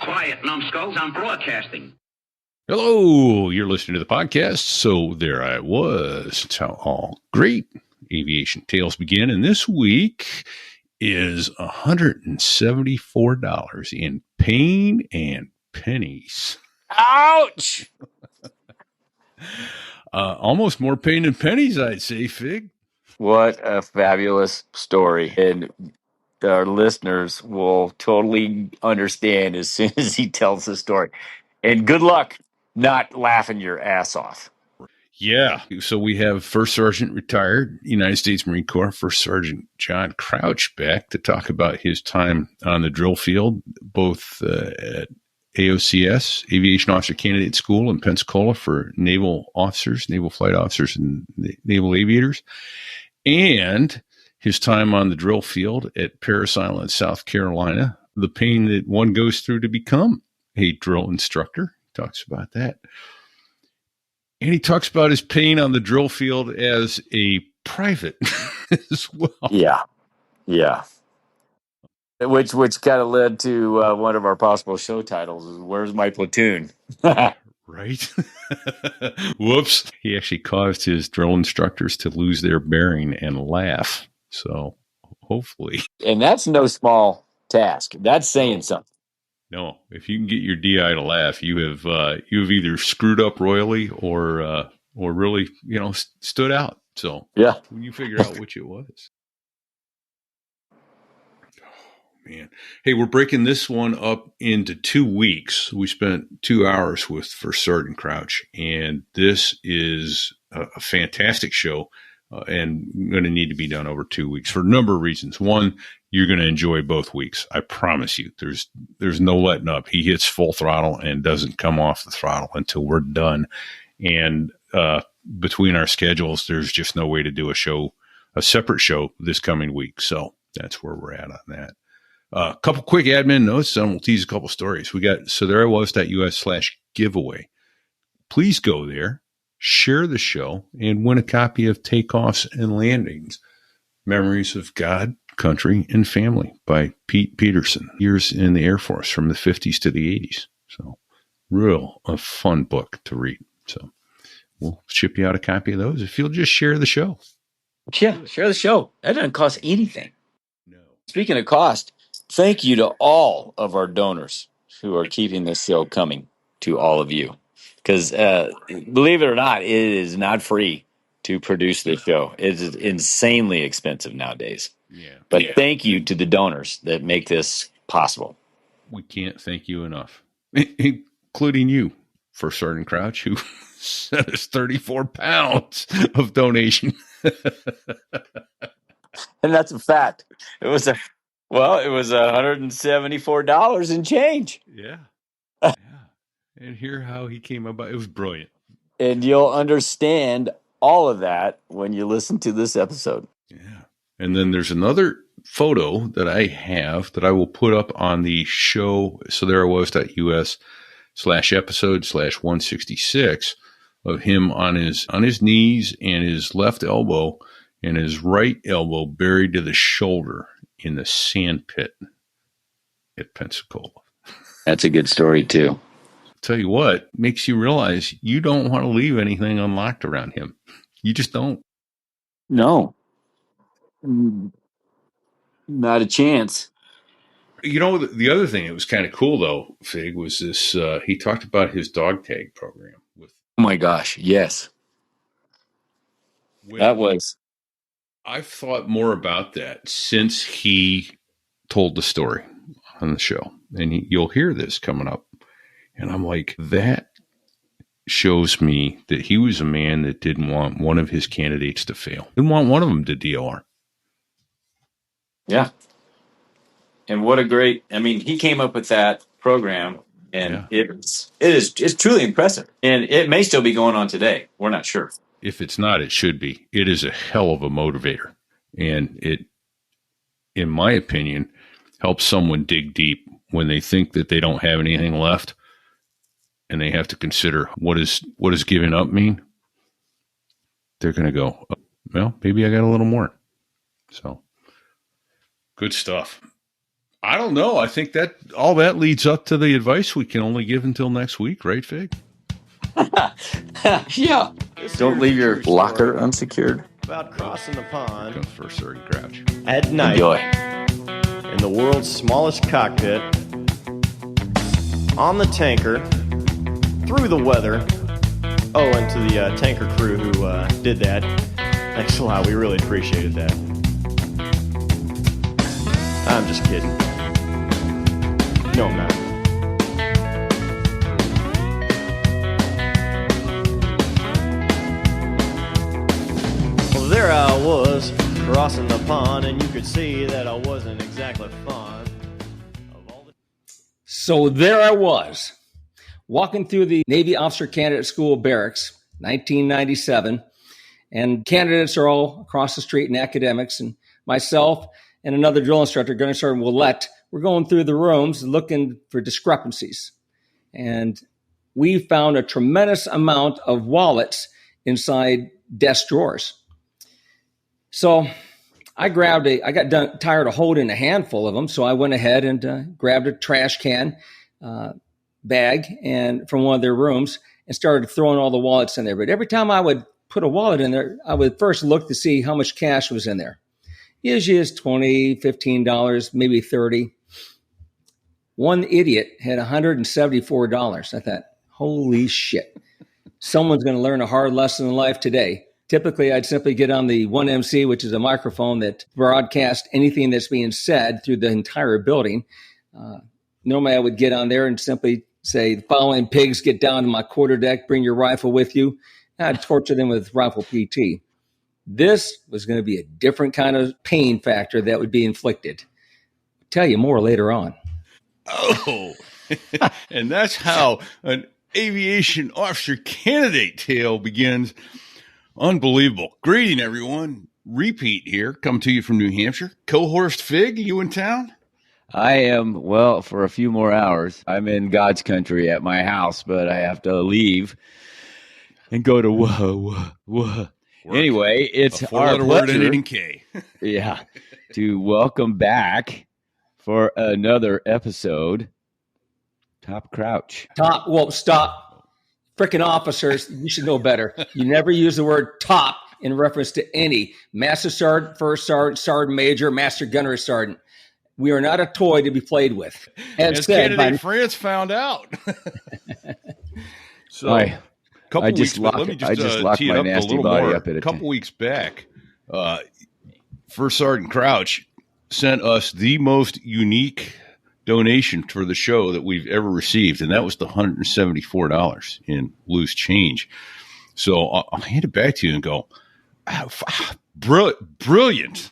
Quiet, numbskulls, I'm broadcasting. Hello, you're listening to the podcast. So there I was. It's how all great aviation tales begin. And this week is $174 in pain and pennies. Ouch! Almost more pain than pennies, I'd say, Fig. What a fabulous story. And our listeners will totally understand as soon as he tells the story. And good luck not laughing your ass off. Yeah. So we have First Sergeant retired United States Marine Corps, First Sergeant John Crouch back to talk about his time on the drill field, both at AOCS, Aviation Officer Candidate School in Pensacola for naval officers, naval flight officers, and naval aviators, and his time on the drill field at Parris Island, South Carolina, the pain that one goes through to become a drill instructor. He talks about that. And he talks about his pain on the drill field as a private as well. Yeah. Which kind of led to one of our possible show titles, is Where's My Platoon? Right? Whoops. He actually caused his drill instructors to lose their bearing and laugh. So hopefully. And that's no small task. That's saying something. No, if you can get your DI to laugh, you've either screwed up royally or really, stood out. So yeah, when you figure out which it was. Oh, man. Hey, we're breaking this one up into 2 weeks. We spent 2 hours with First Sergeant Crouch, and this is a fantastic show. And going to need to be done over 2 weeks for a number of reasons. One, you're going to enjoy both weeks. I promise you. There's no letting up. He hits full throttle and doesn't come off the throttle until we're done. And between our schedules, there's just no way to do a separate show this coming week. So that's where we're at on that. A couple quick admin notes, and we'll tease a couple stories. We got sotherewas.us/giveaway. Please go there. Share the show and win a copy of Takeoffs and Landings, Memories of God, Country, and Family by Pete Peterson. Years in the Air Force from the 50s to the 80s. So a fun book to read. So we'll ship you out a copy of those if you'll just share the show. Yeah, share the show. That doesn't cost anything. No. Speaking of cost, thank you to all of our donors who are keeping this show coming to all of you. Because believe it or not, it is not free to produce this show. It is insanely expensive nowadays. Yeah. But thank you to the donors that make this possible. We can't thank you enough, including you, First Sergeant Crouch, who sent us 34 pounds of donation. And that's a fact. It was $174 and change. Yeah. And hear how he came about. It was brilliant. And you'll understand all of that when you listen to this episode. Yeah. And then there's another photo that I have that I will put up on the show, sotherewas.us/episode/166 of him on his knees and his left elbow and his right elbow buried to the shoulder in the sandpit at Pensacola. That's a good story, too. Tell you what, makes you realize you don't want to leave anything unlocked around him. You just don't. No. Not a chance. You know, the other thing that was kind of cool, though, Fig, was this. He talked about his dog tag program. Oh, my gosh. Yes. That was. I've thought more about that since he told the story on the show. And you'll hear this coming up. And I'm like, that shows me that he was a man that didn't want one of his candidates to fail. Didn't want one of them to DOR. Yeah. And what a great, he came up with that program, and it's truly impressive. And it may still be going on today. We're not sure. If it's not, it should be. It is a hell of a motivator. And it, in my opinion, helps someone dig deep when they think that they don't have anything left. And they have to consider what does giving up mean? They're going to go, well, maybe I got a little more. So, good stuff. I don't know. I think that all that leads up to the advice we can only give until next week, right, Fig? Yeah. Don't leave your locker unsecured. About crossing the pond. Comes First Sergeant Crouch. At night. Enjoy. In the world's smallest cockpit. On the tanker. Through the weather. Oh, and to the tanker crew who did that. Thanks a lot. We really appreciated that. I'm just kidding. No, I'm not. Well, there I was, crossing the pond, and you could see that I wasn't exactly fond of all the... So there I was, walking through the Navy Officer Candidate School barracks, 1997, and candidates are all across the street and academics, and myself and another drill instructor, Gunner Sergeant Willette, we're going through the rooms looking for discrepancies. And we found a tremendous amount of wallets inside desk drawers. So I got tired of holding a handful of them, so I went ahead and grabbed a trash can bag and from one of their rooms and started throwing all the wallets in there. But every time I would put a wallet in there, I would first look to see how much cash was in there. Usually it's $20, $15, maybe $30. One idiot had $174. I thought, holy shit. Someone's going to learn a hard lesson in life today. Typically, I'd simply get on the 1MC, which is a microphone that broadcasts anything that's being said through the entire building. Normally, I would get on there and simply say, the following pigs get down to my quarterdeck, bring your rifle with you. I'd torture them with rifle PT. This was going to be a different kind of pain factor that would be inflicted. I'll tell you more later on. Oh, and that's how an aviation officer candidate tale begins. Unbelievable. Greeting, everyone. Repeat here. Come to you from New Hampshire. Co-host Fig, you in town? I am, well, for a few more hours. I'm in God's country at my house, but I have to leave and go to work. Anyway, it's our four-letter word pleasure, ending in K. yeah, to welcome back for another episode, Top Crouch. Stop. Frickin' officers, you should know better. You never use the word top in reference to any master sergeant, first sergeant, sergeant major, master gunner sergeant. We are not a toy to be played with. As candidate France found out. So, I just locked my nasty body up at a couple weeks back. First Sergeant Crouch sent us the most unique donation for the show that we've ever received, and that was the $174 in loose change. So I'll hand it back to you and go, brilliant.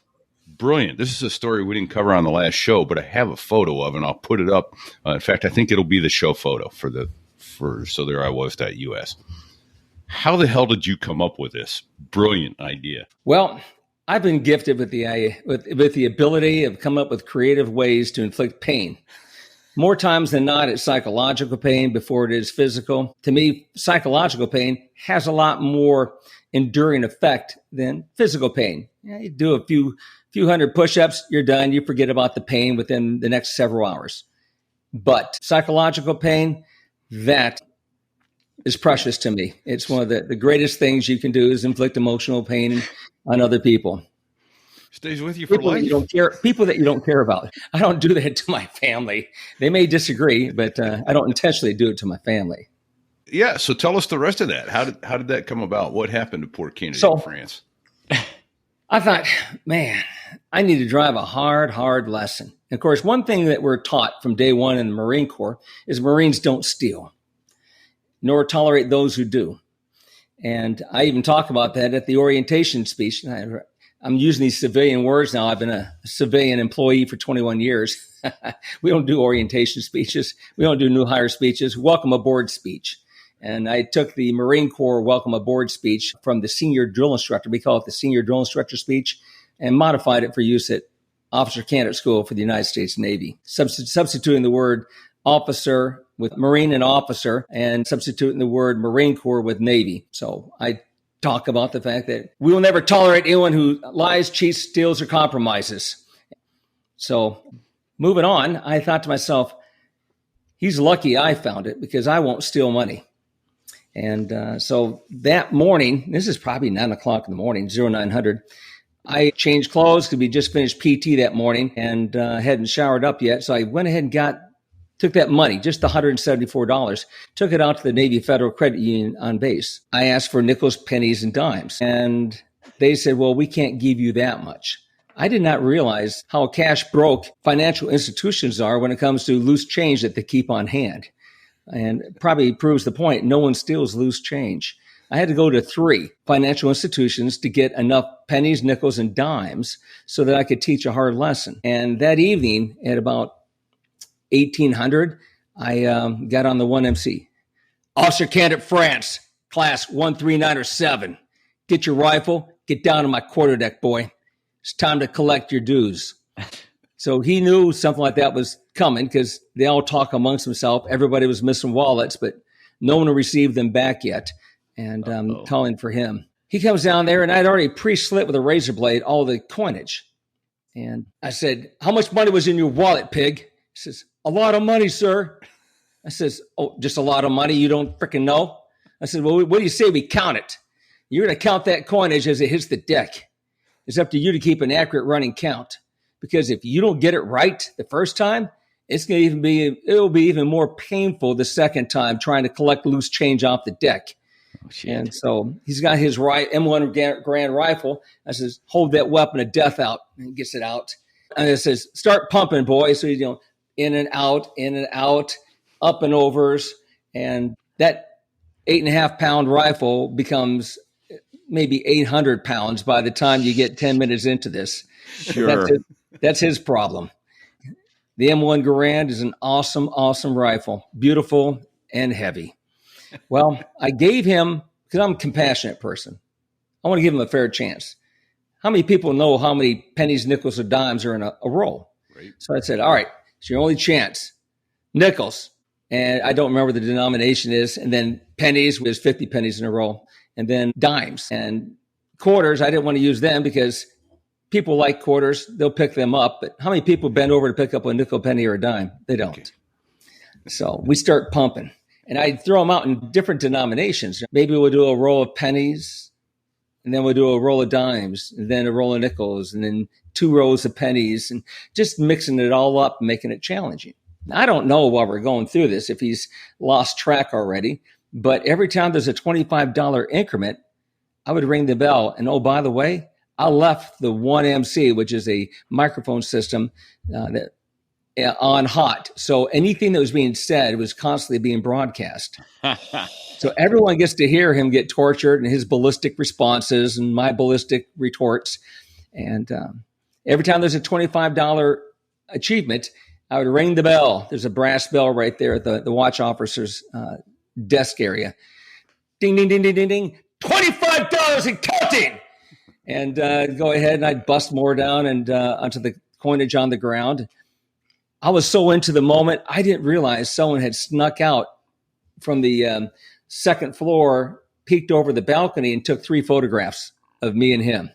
This is a story we didn't cover on the last show, but I have a photo of it, and I'll put it up. In fact, I think it'll be the show photo for so there I was.us. How the hell did you come up with this brilliant idea? Well, I've been gifted with the ability of come up with creative ways to inflict pain. More times than not, it's psychological pain before it is physical. To me, psychological pain has a lot more enduring effect than physical pain. You do a few hundred push-ups, you're done. You forget about the pain within the next several hours. But psychological pain, that is precious to me. It's one of the greatest things you can do is inflict emotional pain on other people. Stays with you for life. People that you don't care about. I don't do that to my family. They may disagree, but I don't intentionally do it to my family. Yeah. So tell us the rest of that. How did that come about? What happened to poor candidate France? I thought, man, I need to drive a hard lesson. And of course, one thing that we're taught from day one in the Marine Corps is Marines don't steal, nor tolerate those who do. And I even talk about that at the orientation speech. I'm using these civilian words now. I've been a civilian employee for 21 years. We don't do orientation speeches. We don't do new hire speeches. Welcome aboard speech. And I took the Marine Corps welcome aboard speech from the senior drill instructor. We call it the senior drill instructor speech, and modified it for use at Officer Candidate School for the United States Navy, substituting the word officer with Marine and officer and substituting the word Marine Corps with Navy. So I talk about the fact that we will never tolerate anyone who lies, cheats, steals, or compromises. So moving on, I thought to myself, he's lucky I found it because I won't steal money. And so that morning, this is probably 9 o'clock in the morning, 0900, I changed clothes because we just finished PT that morning and hadn't showered up yet. So I went ahead and took that money, just the $174, took it out to the Navy Federal Credit Union on base. I asked for nickels, pennies, and dimes. And they said, well, we can't give you that much. I did not realize how cash broke financial institutions are when it comes to loose change that they keep on hand. And it probably proves the point. No one steals loose change. I had to go to 3 financial institutions to get enough pennies, nickels, and dimes so that I could teach a hard lesson. And that evening at about 1800, I got on the 1MC. Officer Candidate France, class 13907. Get your rifle, get down on my quarterdeck, boy. It's time to collect your dues. So he knew something like that was coming because they all talk amongst themselves. Everybody was missing wallets, but no one received them back yet. And I'm calling for him. He comes down there, and I'd already pre-slit with a razor blade all the coinage. And I said, how much money was in your wallet, pig? He says, a lot of money, sir. I says, oh, just a lot of money? You don't freaking know? I said, well, what do you say we count it? You're going to count that coinage as it hits the deck. It's up to you to keep an accurate running count. Because if you don't get it right the first time, it'll be even more painful the second time trying to collect loose change off the deck. Oh, and so he's got his M1 Grand rifle. I says, hold that weapon of death out. And he gets it out. And it says, start pumping, boy. So he's in and out, up and overs. And that 8.5 pound rifle becomes maybe 800 pounds by the time you get 10 minutes into this. Sure. That's his problem. The M1 Garande is an awesome, awesome rifle. Beautiful and heavy. Well, I gave him, because I'm a compassionate person, I want to give him a fair chance. How many people know how many pennies, nickels, or dimes are in a roll? Right. So I said, all right, it's your only chance. Nickels, and I don't remember what the denomination is, and then pennies was 50 pennies in a roll, and then dimes. And quarters, I didn't want to use them because people like quarters. They'll pick them up. But how many people bend over to pick up a nickel, penny, or a dime? They don't. Okay. So we start pumping. And I throw them out in different denominations. Maybe we'll do a roll of pennies, and then we'll do a roll of dimes, and then a roll of nickels, and then 2 rows of pennies, and just mixing it all up and making it challenging. Now, I don't know while we're going through this if he's lost track already, but every time there's a $25 increment, I would ring the bell. And oh, by the way, I left the 1MC, which is a microphone system on hot. So anything that was being said was constantly being broadcast. So everyone gets to hear him get tortured and his ballistic responses and my ballistic retorts. And every time there's a $25 achievement, I would ring the bell. There's a brass bell right there at the watch officer's desk area. Ding, ding, ding, ding, ding, ding. $25 and counting. And go ahead and I'd bust more down and onto the coinage on the ground. I was so into the moment, I didn't realize someone had snuck out from the second floor, peeked over the balcony, and took 3 photographs of me and him.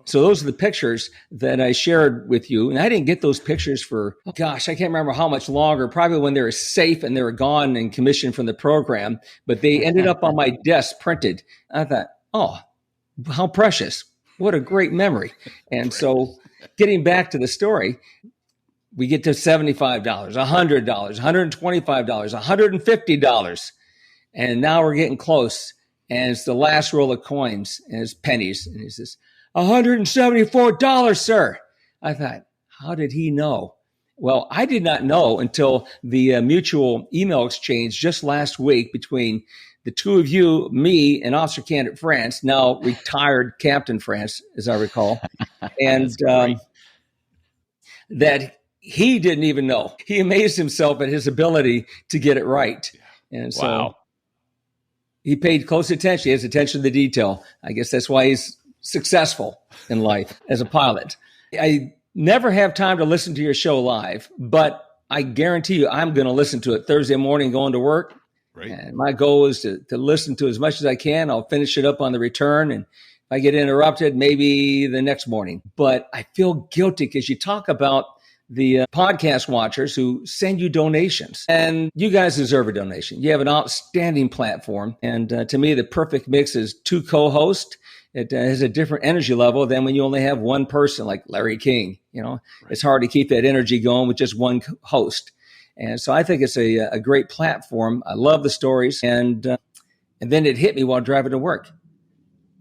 So those are the pictures that I shared with you. And I didn't get those pictures for, I can't remember how much longer, probably when they were safe and they were gone and commissioned from the program. But they ended up on my desk printed. I thought, oh, how precious. What a great memory. And so getting back to the story, we get to $75, $100, $125, $150. And now we're getting close. And it's the last roll of coins, and it's pennies. And he says, $174, sir. I thought, how did he know? Well, I did not know until the mutual email exchange just last week between the two of you, me, and Officer Candidate France, now retired Captain France, as I recall, and that he didn't even know. He amazed himself at his ability to get it right. And so he paid close attention. He has attention to the detail. I guess that's why he's successful in life as a pilot. I never have time to listen to your show live, but I guarantee you I'm going to listen to it Thursday morning going to work. Right. And my goal is to listen to as much as I can. I'll finish it up on the return. And if I get interrupted, maybe the next morning. But I feel guilty because you talk about the podcast watchers who send you donations. And you guys deserve a donation. You have an outstanding platform. And to me, the perfect mix is 2 co-hosts. It has a different energy level than when you only have one person like Larry King. It's hard to keep that energy going with just one host. And so I think it's a great platform. I love the stories. And then it hit me while driving to work.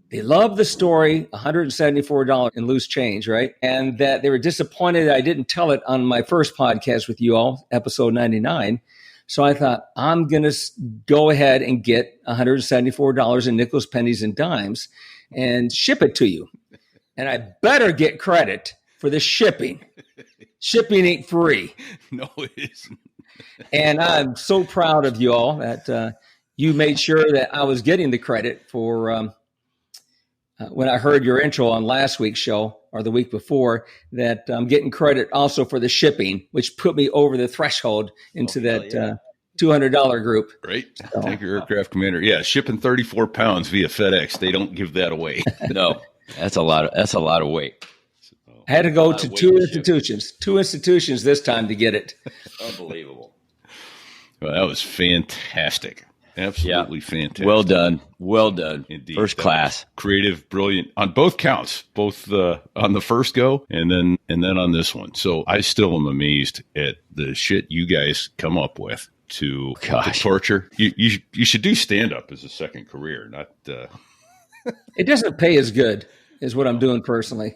They loved the story, $174 in loose change, right? And that they were disappointed that I didn't tell it on my first podcast with you all, episode 99. So I thought, I'm going to go ahead and get $174 in nickels, pennies, and dimes and ship it to you. And I better get credit for the shipping. Shipping ain't free. No, it isn't. And I'm so proud of you all that you made sure that I was getting the credit for when I heard your intro on last week's show or the week before, that I'm getting credit also for the shipping, which put me over the threshold into $200 group. Right. So, Tanker aircraft commander. Yeah. Shipping 34 pounds via FedEx. They don't give that away. No, that's a lot of weight. I had to go to two institutions this time to get it. Unbelievable. Well, that was fantastic. Absolutely fantastic. Well done. Indeed. First class. Creative, brilliant on both counts, both on the first go and then on this one. So I still am amazed at the shit you guys come up with to torture. You should do stand up as a second career, not It doesn't pay as good as what I'm doing personally,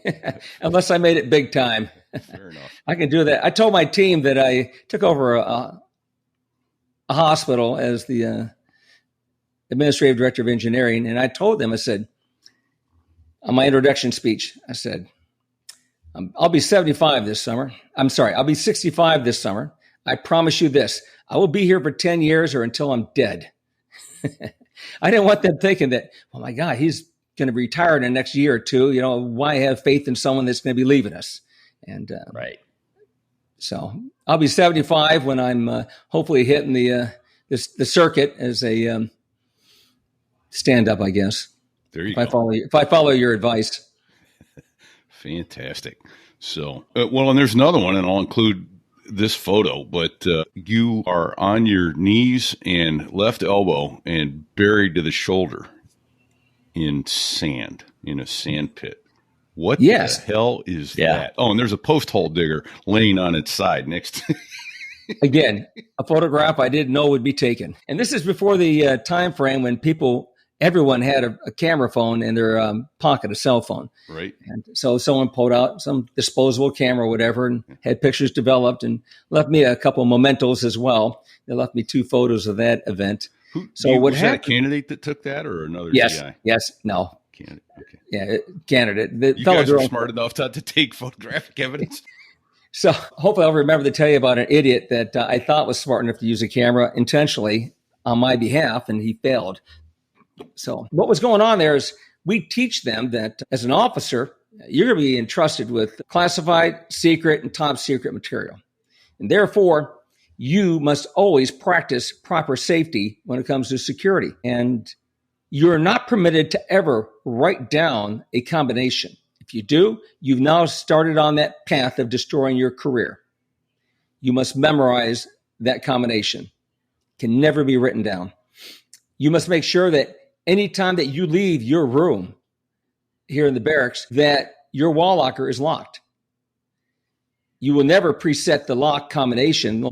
unless I made it big time. Fair enough. I can do that. I told my team that I took over a hospital as the administrative director of engineering. And I told them, I said, on my introduction speech, I said, I'll be 75 this summer. I'm sorry, I'll be 65 this summer. I promise you this, I will be here for 10 years or until I'm dead. I didn't want them thinking that, oh my God, he's going to retire in the next year or two. Why have faith in someone that's going to be leaving us? And right. So I'll be 75 when I'm hopefully hitting the circuit as a stand up, I guess. There you go. If I follow your advice. Fantastic. So, and there's another one, and I'll include this photo, but you are on your knees and left elbow and buried to the shoulder in sand, in a sand pit. What the hell is that? Oh, and there's a post hole digger laying on its side next to Again, a photograph I didn't know would be taken. And this is before the time frame when everyone had a camera phone in their pocket, a cell phone. Right. And so someone pulled out some disposable camera or whatever and had pictures developed and left me a couple of mementos as well. They left me 2 photos of that event. Was that a candidate that took that or another GI? Yes. No. Candidate. Okay. Yeah, candidate. You guys are smart enough not to take photographic evidence. So hopefully I'll remember to tell you about an idiot that I thought was smart enough to use a camera intentionally on my behalf, and he failed. So what was going on there is we teach them that as an officer, you're going to be entrusted with classified, secret, and top secret material. And therefore, you must always practice proper safety when it comes to security. And you're not permitted to ever write down a combination. If you do, you've now started on that path of destroying your career. You must memorize that combination. It can never be written down. You must make sure that anytime that you leave your room here in the barracks, that your wall locker is locked. You will never preset the lock combination,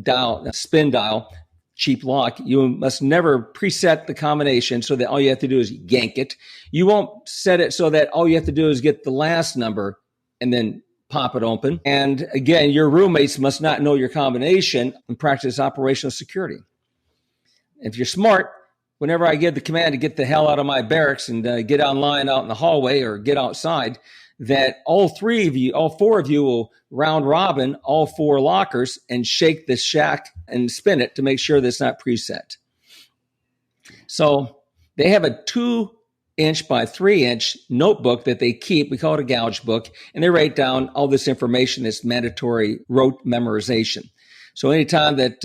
spin dial, cheap lock. You must never preset the combination so that all you have to do is yank it. You won't set it so that all you have to do is get the last number and then pop it open. And again, your roommates must not know your combination and practice operational security. If you're smart, whenever I give the command to get the hell out of my barracks and get online out in the hallway or get outside, that all 4 of you will round robin all 4 lockers and shake the shack and spin it to make sure that it's not preset. So they have a 2-inch by 3-inch notebook that they keep. We call it a gouge book. And they write down all this information that's mandatory rote memorization. So anytime that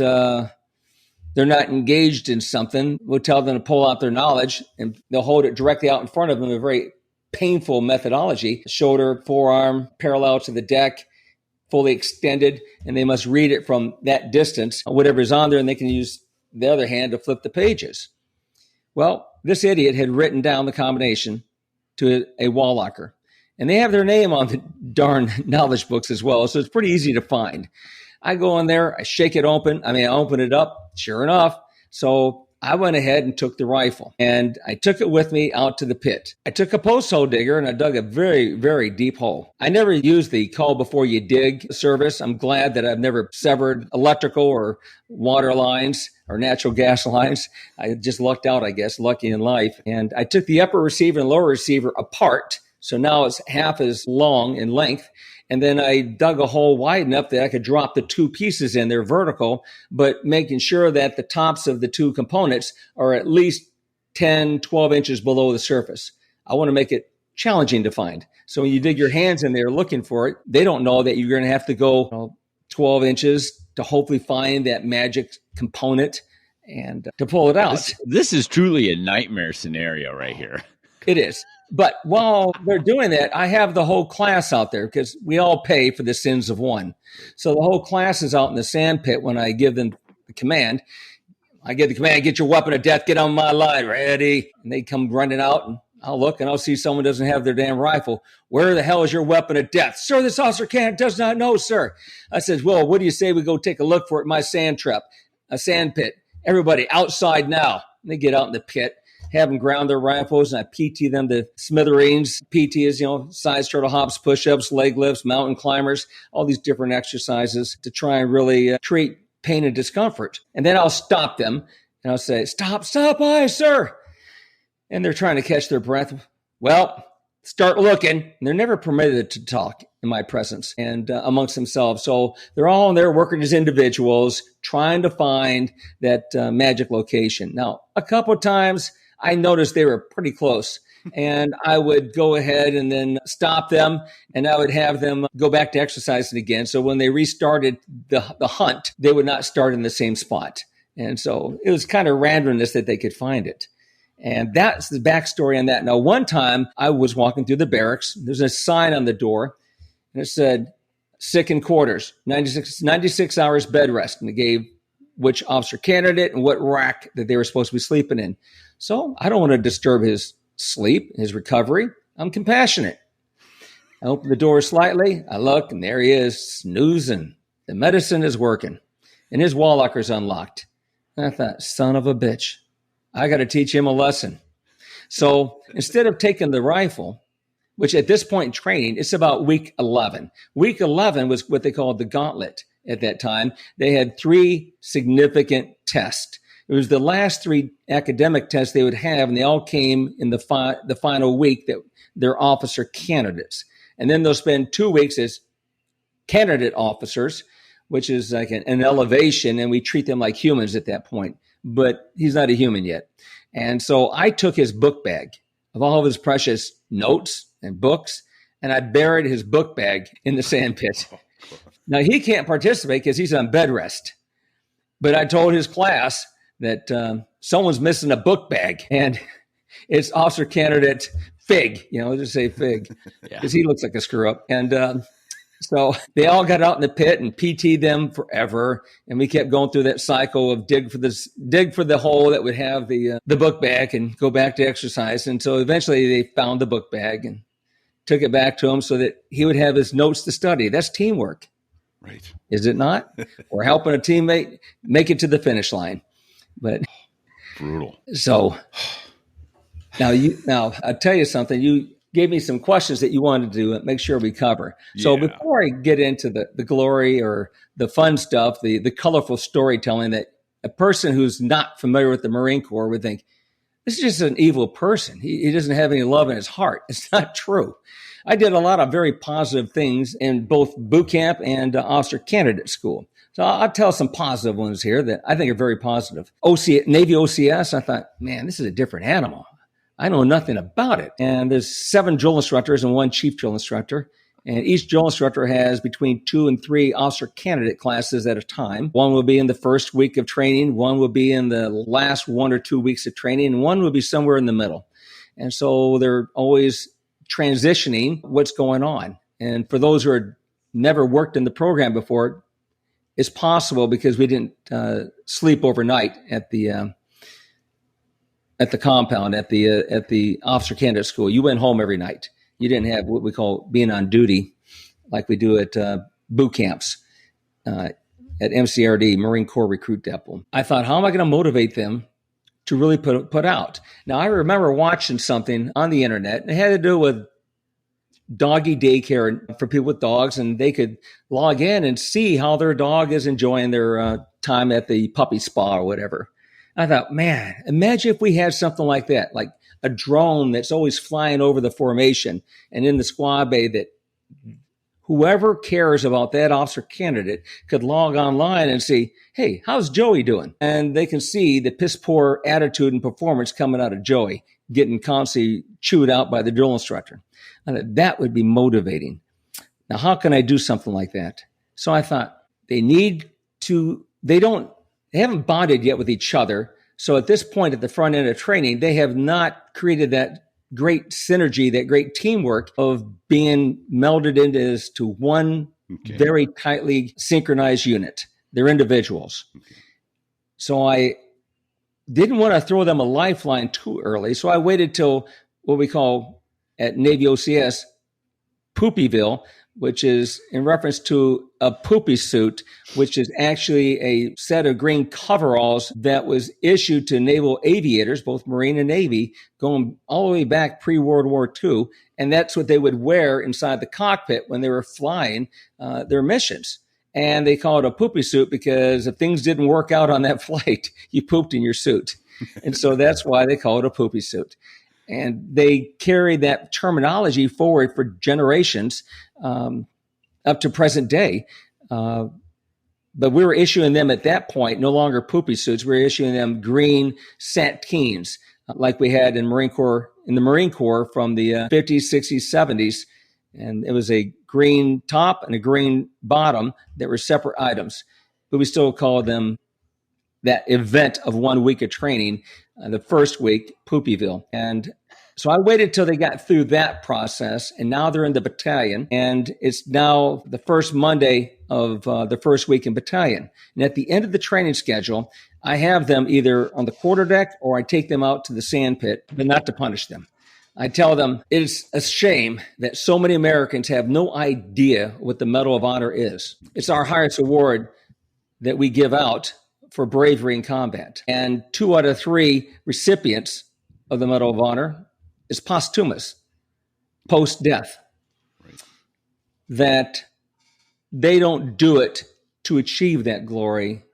they're not engaged in something, we'll tell them to pull out their knowledge and they'll hold it directly out in front of them in a very painful methodology, shoulder, forearm, parallel to the deck, fully extended, and they must read it from that distance, whatever is on there, and they can use the other hand to flip the pages. Well, this idiot had written down the combination to a wall locker, and they have their name on the darn knowledge books as well, so it's pretty easy to find. I go in there, I shake it open. I open it up, sure enough. So I went ahead and took the rifle, and I took it with me out to the pit. I took a post hole digger, and I dug a very, very deep hole. I never used the call before you dig service. I'm glad that I've never severed electrical or water lines or natural gas lines. I just lucked out, I guess, lucky in life. And I took the upper receiver and lower receiver apart, so now it's half as long in length. And then I dug a hole wide enough that I could drop the two pieces in there vertical, but making sure that the tops of the two components are at least 10, 12 inches below the surface. I want to make it challenging to find. So when you dig your hands in there looking for it, they don't know that you're going to have to go 12 inches to hopefully find that magic component and to pull it out. This is truly a nightmare scenario right here. It is. But while they're doing that, I have the whole class out there because we all pay for the sins of one. So the whole class is out in the sandpit when I give them the command. I give the command, get your weapon of death, get on my line, ready. And they come running out, and I'll look, and I'll see someone doesn't have their damn rifle. Where the hell is your weapon of death? Sir, this officer does not know, sir. I says, well, what do you say we go take a look for it in my sand trap, a sand pit? Everybody outside now. And they get out in the pit. Have them ground their rifles, and I PT them to smithereens. PT is, size turtle hops, push-ups, leg lifts, mountain climbers, all these different exercises to try and really treat pain and discomfort. And then I'll stop them, and I'll say, stop, aye, sir. And they're trying to catch their breath. Well, start looking. And they're never permitted to talk in my presence and amongst themselves. So they're all in there working as individuals, trying to find that magic location. Now, a couple of times, I noticed they were pretty close, and I would go ahead and then stop them, and I would have them go back to exercising again. So when they restarted the hunt, they would not start in the same spot. And so it was kind of randomness that they could find it. And that's the backstory on that. Now, one time I was walking through the barracks. There's a sign on the door, and it said, sick in quarters, 96 hours bed rest. And it gave which officer candidate and what rack that they were supposed to be sleeping in. So I don't want to disturb his sleep, his recovery. I'm compassionate. I open the door slightly. I look, and there he is, snoozing. The medicine is working, and his wall locker's unlocked. And I thought, son of a bitch, I got to teach him a lesson. So instead of taking the rifle, which at this point in training, it's about week 11. Week 11 was what they called the gauntlet at that time. They had 3 significant tests. It was the last 3 academic tests they would have, and they all came in the final week that they're officer candidates. And then they'll spend 2 weeks as candidate officers, which is like an elevation, and we treat them like humans at that point. But he's not a human yet. And so I took his book bag of all of his precious notes and books, and I buried his book bag in the sand pit. Now, he can't participate because he's on bed rest. But I told his class that someone's missing a book bag, and it's officer candidate Fig, just say Fig, because he looks like a screw up. And so they all got out in the pit and PT them forever, and we kept going through that cycle of dig for the hole that would have the book bag and go back to exercise. And so eventually they found the book bag and took it back to him so that he would have his notes to study. That's teamwork. Right. Is it not? Or helping a teammate make it to the finish line. But brutal. So now I'll tell you something. You gave me some questions that you wanted to make sure we cover. So before I get into the glory or the fun stuff, the colorful storytelling that a person who's not familiar with the Marine Corps would think, this is just an evil person. He doesn't have any love in his heart. It's not true. I did a lot of very positive things in both boot camp and officer candidate school. So I'll tell some positive ones here that I think are very positive. Navy OCS, I thought, man, this is a different animal. I know nothing about it. And there's 7 drill instructors and 1 chief drill instructor. And each drill instructor has between 2 and 3 officer candidate classes at a time. One will be in the first week of training. One will be in the last 1 or 2 weeks of training. And one will be somewhere in the middle. And so they're always transitioning what's going on. And for those who are never worked in the program before, it's possible because we didn't sleep overnight at the compound at the officer candidate school. You went home every night. You didn't have what we call being on duty like we do at boot camps at MCRD, Marine Corps Recruit Depot. I thought, how am I going to motivate them to really put out? Now, I remember watching something on the internet. It had to do with doggy daycare for people with dogs, and they could log in and see how their dog is enjoying their time at the puppy spa or whatever. I thought, man, imagine if we had something like that, like a drone that's always flying over the formation and in the squad bay, that whoever cares about that officer candidate could log online and see, hey, how's Joey doing? And they can see the piss poor attitude and performance coming out of Joey, getting constantly chewed out by the drill instructor. I thought that would be motivating. Now, how can I do something like that? So I thought they haven't bonded yet with each other. So at this point, at the front end of training, they have not created that great synergy, that great teamwork of being melded into one very tightly synchronized unit. They're individuals. Okay. So I didn't want to throw them a lifeline too early. So I waited till what we call at Navy OCS, Poopyville, which is in reference to a poopy suit, which is actually a set of green coveralls that was issued to naval aviators, both Marine and Navy, going all the way back pre-World War II. And that's what they would wear inside the cockpit when they were flying their missions. And they call it a poopy suit because if things didn't work out on that flight, you pooped in your suit. And so that's why they call it a poopy suit. And they carry that terminology forward for generations up to present day. But we were issuing them at that point no longer poopy suits. We were issuing them green sateens like we had in the Marine Corps from the 50s, 60s, 70s. And it was a green top and a green bottom that were separate items. But we still call them that event of 1 week of training, the first week, Poopyville. And so I waited till they got through that process, and now they're in the battalion, and it's now the first Monday of the first week in battalion. And at the end of the training schedule, I have them either on the quarterdeck or I take them out to the sandpit, but not to punish them. I tell them it's a shame that so many Americans have no idea what the Medal of Honor is. It's our highest award that we give out for bravery in combat. And 2 out of 3 recipients of the Medal of Honor is posthumous, post-death. Right. That they don't do it to achieve that glory.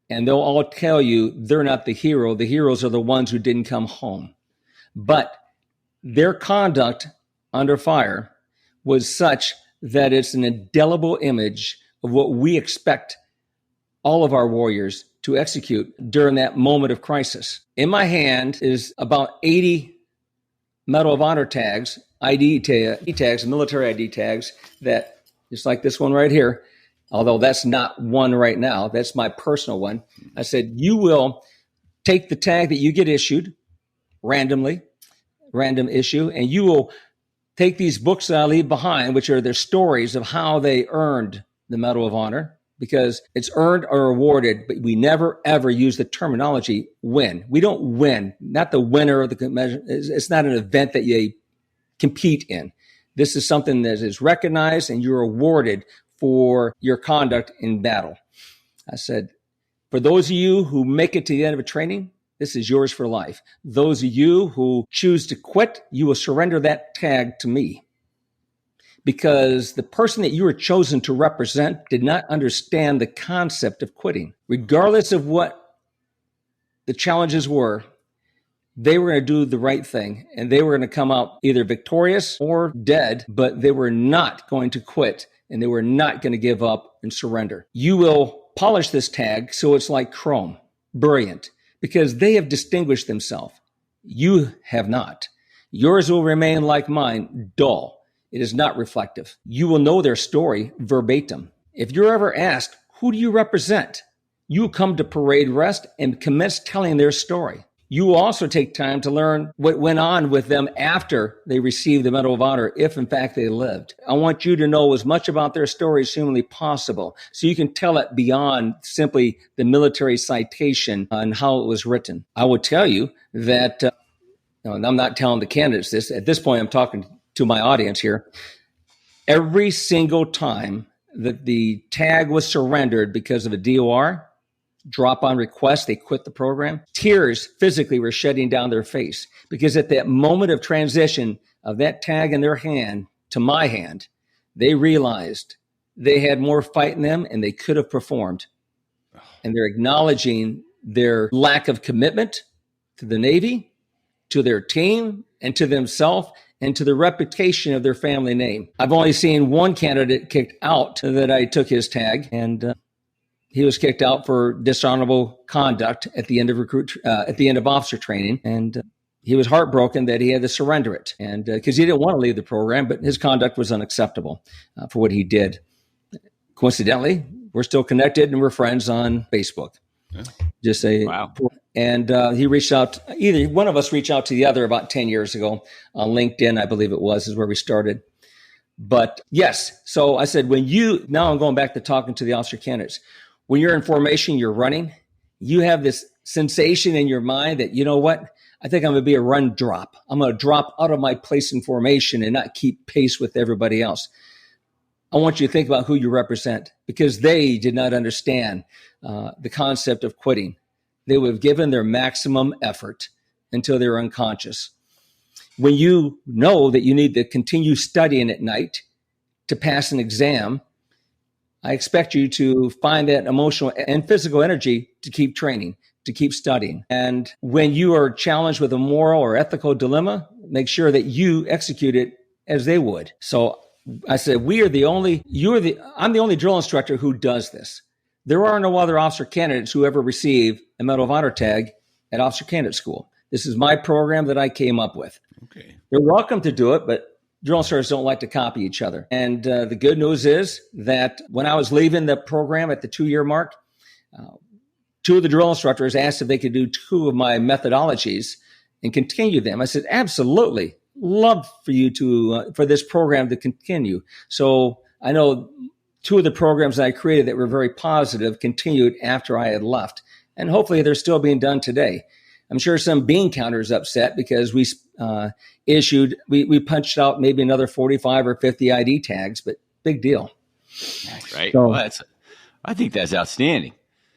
And they'll all tell you they're not the hero. The heroes are the ones who didn't come home. But their conduct under fire was such that it's an indelible image of what we expect all of our warriors to execute during that moment of crisis. In my hand is about 80 Medal of Honor tags, ID tags, military ID tags that, just like this one right here, although that's not one right now, that's my personal one. I said, you will take the tag that you get issued randomly, random issue, and you will take these books that I leave behind, which are their stories of how they earned the Medal of Honor, because it's earned or awarded, but we never, ever use the terminology win. We don't win, not the winner of the measure. It's not an event that you compete in. This is something that is recognized and you're awarded for your conduct in battle. I said, for those of you who make it to the end of a training, this is yours for life. Those of you who choose to quit, you will surrender that tag to me. Because the person that you were chosen to represent did not understand the concept of quitting. Regardless of what the challenges were, they were going to do the right thing, and they were going to come out either victorious or dead, but they were not going to quit, and they were not going to give up and surrender. You will polish this tag so it's like chrome, brilliant, because they have distinguished themselves. You have not. Yours will remain like mine, dull. It is not reflective. You will know their story verbatim. If you're ever asked, who do you represent? You will come to parade rest and commence telling their story. You also take time to learn what went on with them after they received the Medal of Honor, if in fact they lived. I want you to know as much about their story as humanly possible so you can tell it beyond simply the military citation on how it was written. I will tell you that, and I'm not telling the candidates this, at this point I'm talking to my audience here, every single time that the tag was surrendered because of a DOR, drop on request, they quit the program. Tears physically were shedding down their face because at that moment of transition of that tag in their hand to my hand, they realized they had more fight in them and they could have performed. And they're acknowledging their lack of commitment to the Navy, to their team, and to themselves, and to the reputation of their family name. I've only seen one candidate kicked out that I took his tag, and he was kicked out for dishonorable conduct at the end of officer training, and he was heartbroken that he had to surrender it, and because he didn't want to leave the program, but his conduct was unacceptable for what he did. Coincidentally, we're still connected and we're friends on Facebook. Yeah. Just say wow. And he reached out. Either one of us reached out to the other about 10 years ago on LinkedIn, I believe it was, is where we started. But yes, so I said now I'm going back to talking to the officer candidates. When you're in formation, you're running, you have this sensation in your mind that, you know what, I think I'm going to be a run drop. I'm going to drop out of my place in formation and not keep pace with everybody else. I want you to think about who you represent because they did not understand the concept of quitting. They would have given their maximum effort until they were unconscious. When you know that you need to continue studying at night to pass an exam, I expect you to find that emotional and physical energy to keep training, to keep studying. And when you are challenged with a moral or ethical dilemma, make sure that you execute it as they would. So I said, I'm the only drill instructor who does this. There are no other officer candidates who ever receive a Medal of Honor tag at Officer Candidate School. This is my program that I came up with. Okay. They're welcome to do it, but drill instructors don't like to copy each other. And the good news is that when I was leaving the program at the 2-year mark, two of the drill instructors asked if they could do 2 of my methodologies and continue them. I said, absolutely. Love for you to, for this program to continue. So I know 2 of the programs that I created that were very positive continued after I had left. And hopefully they're still being done today. I'm sure some bean counters upset because we punched out maybe another 45 or 50 ID tags, but big deal. Right. So, well, I think that's outstanding.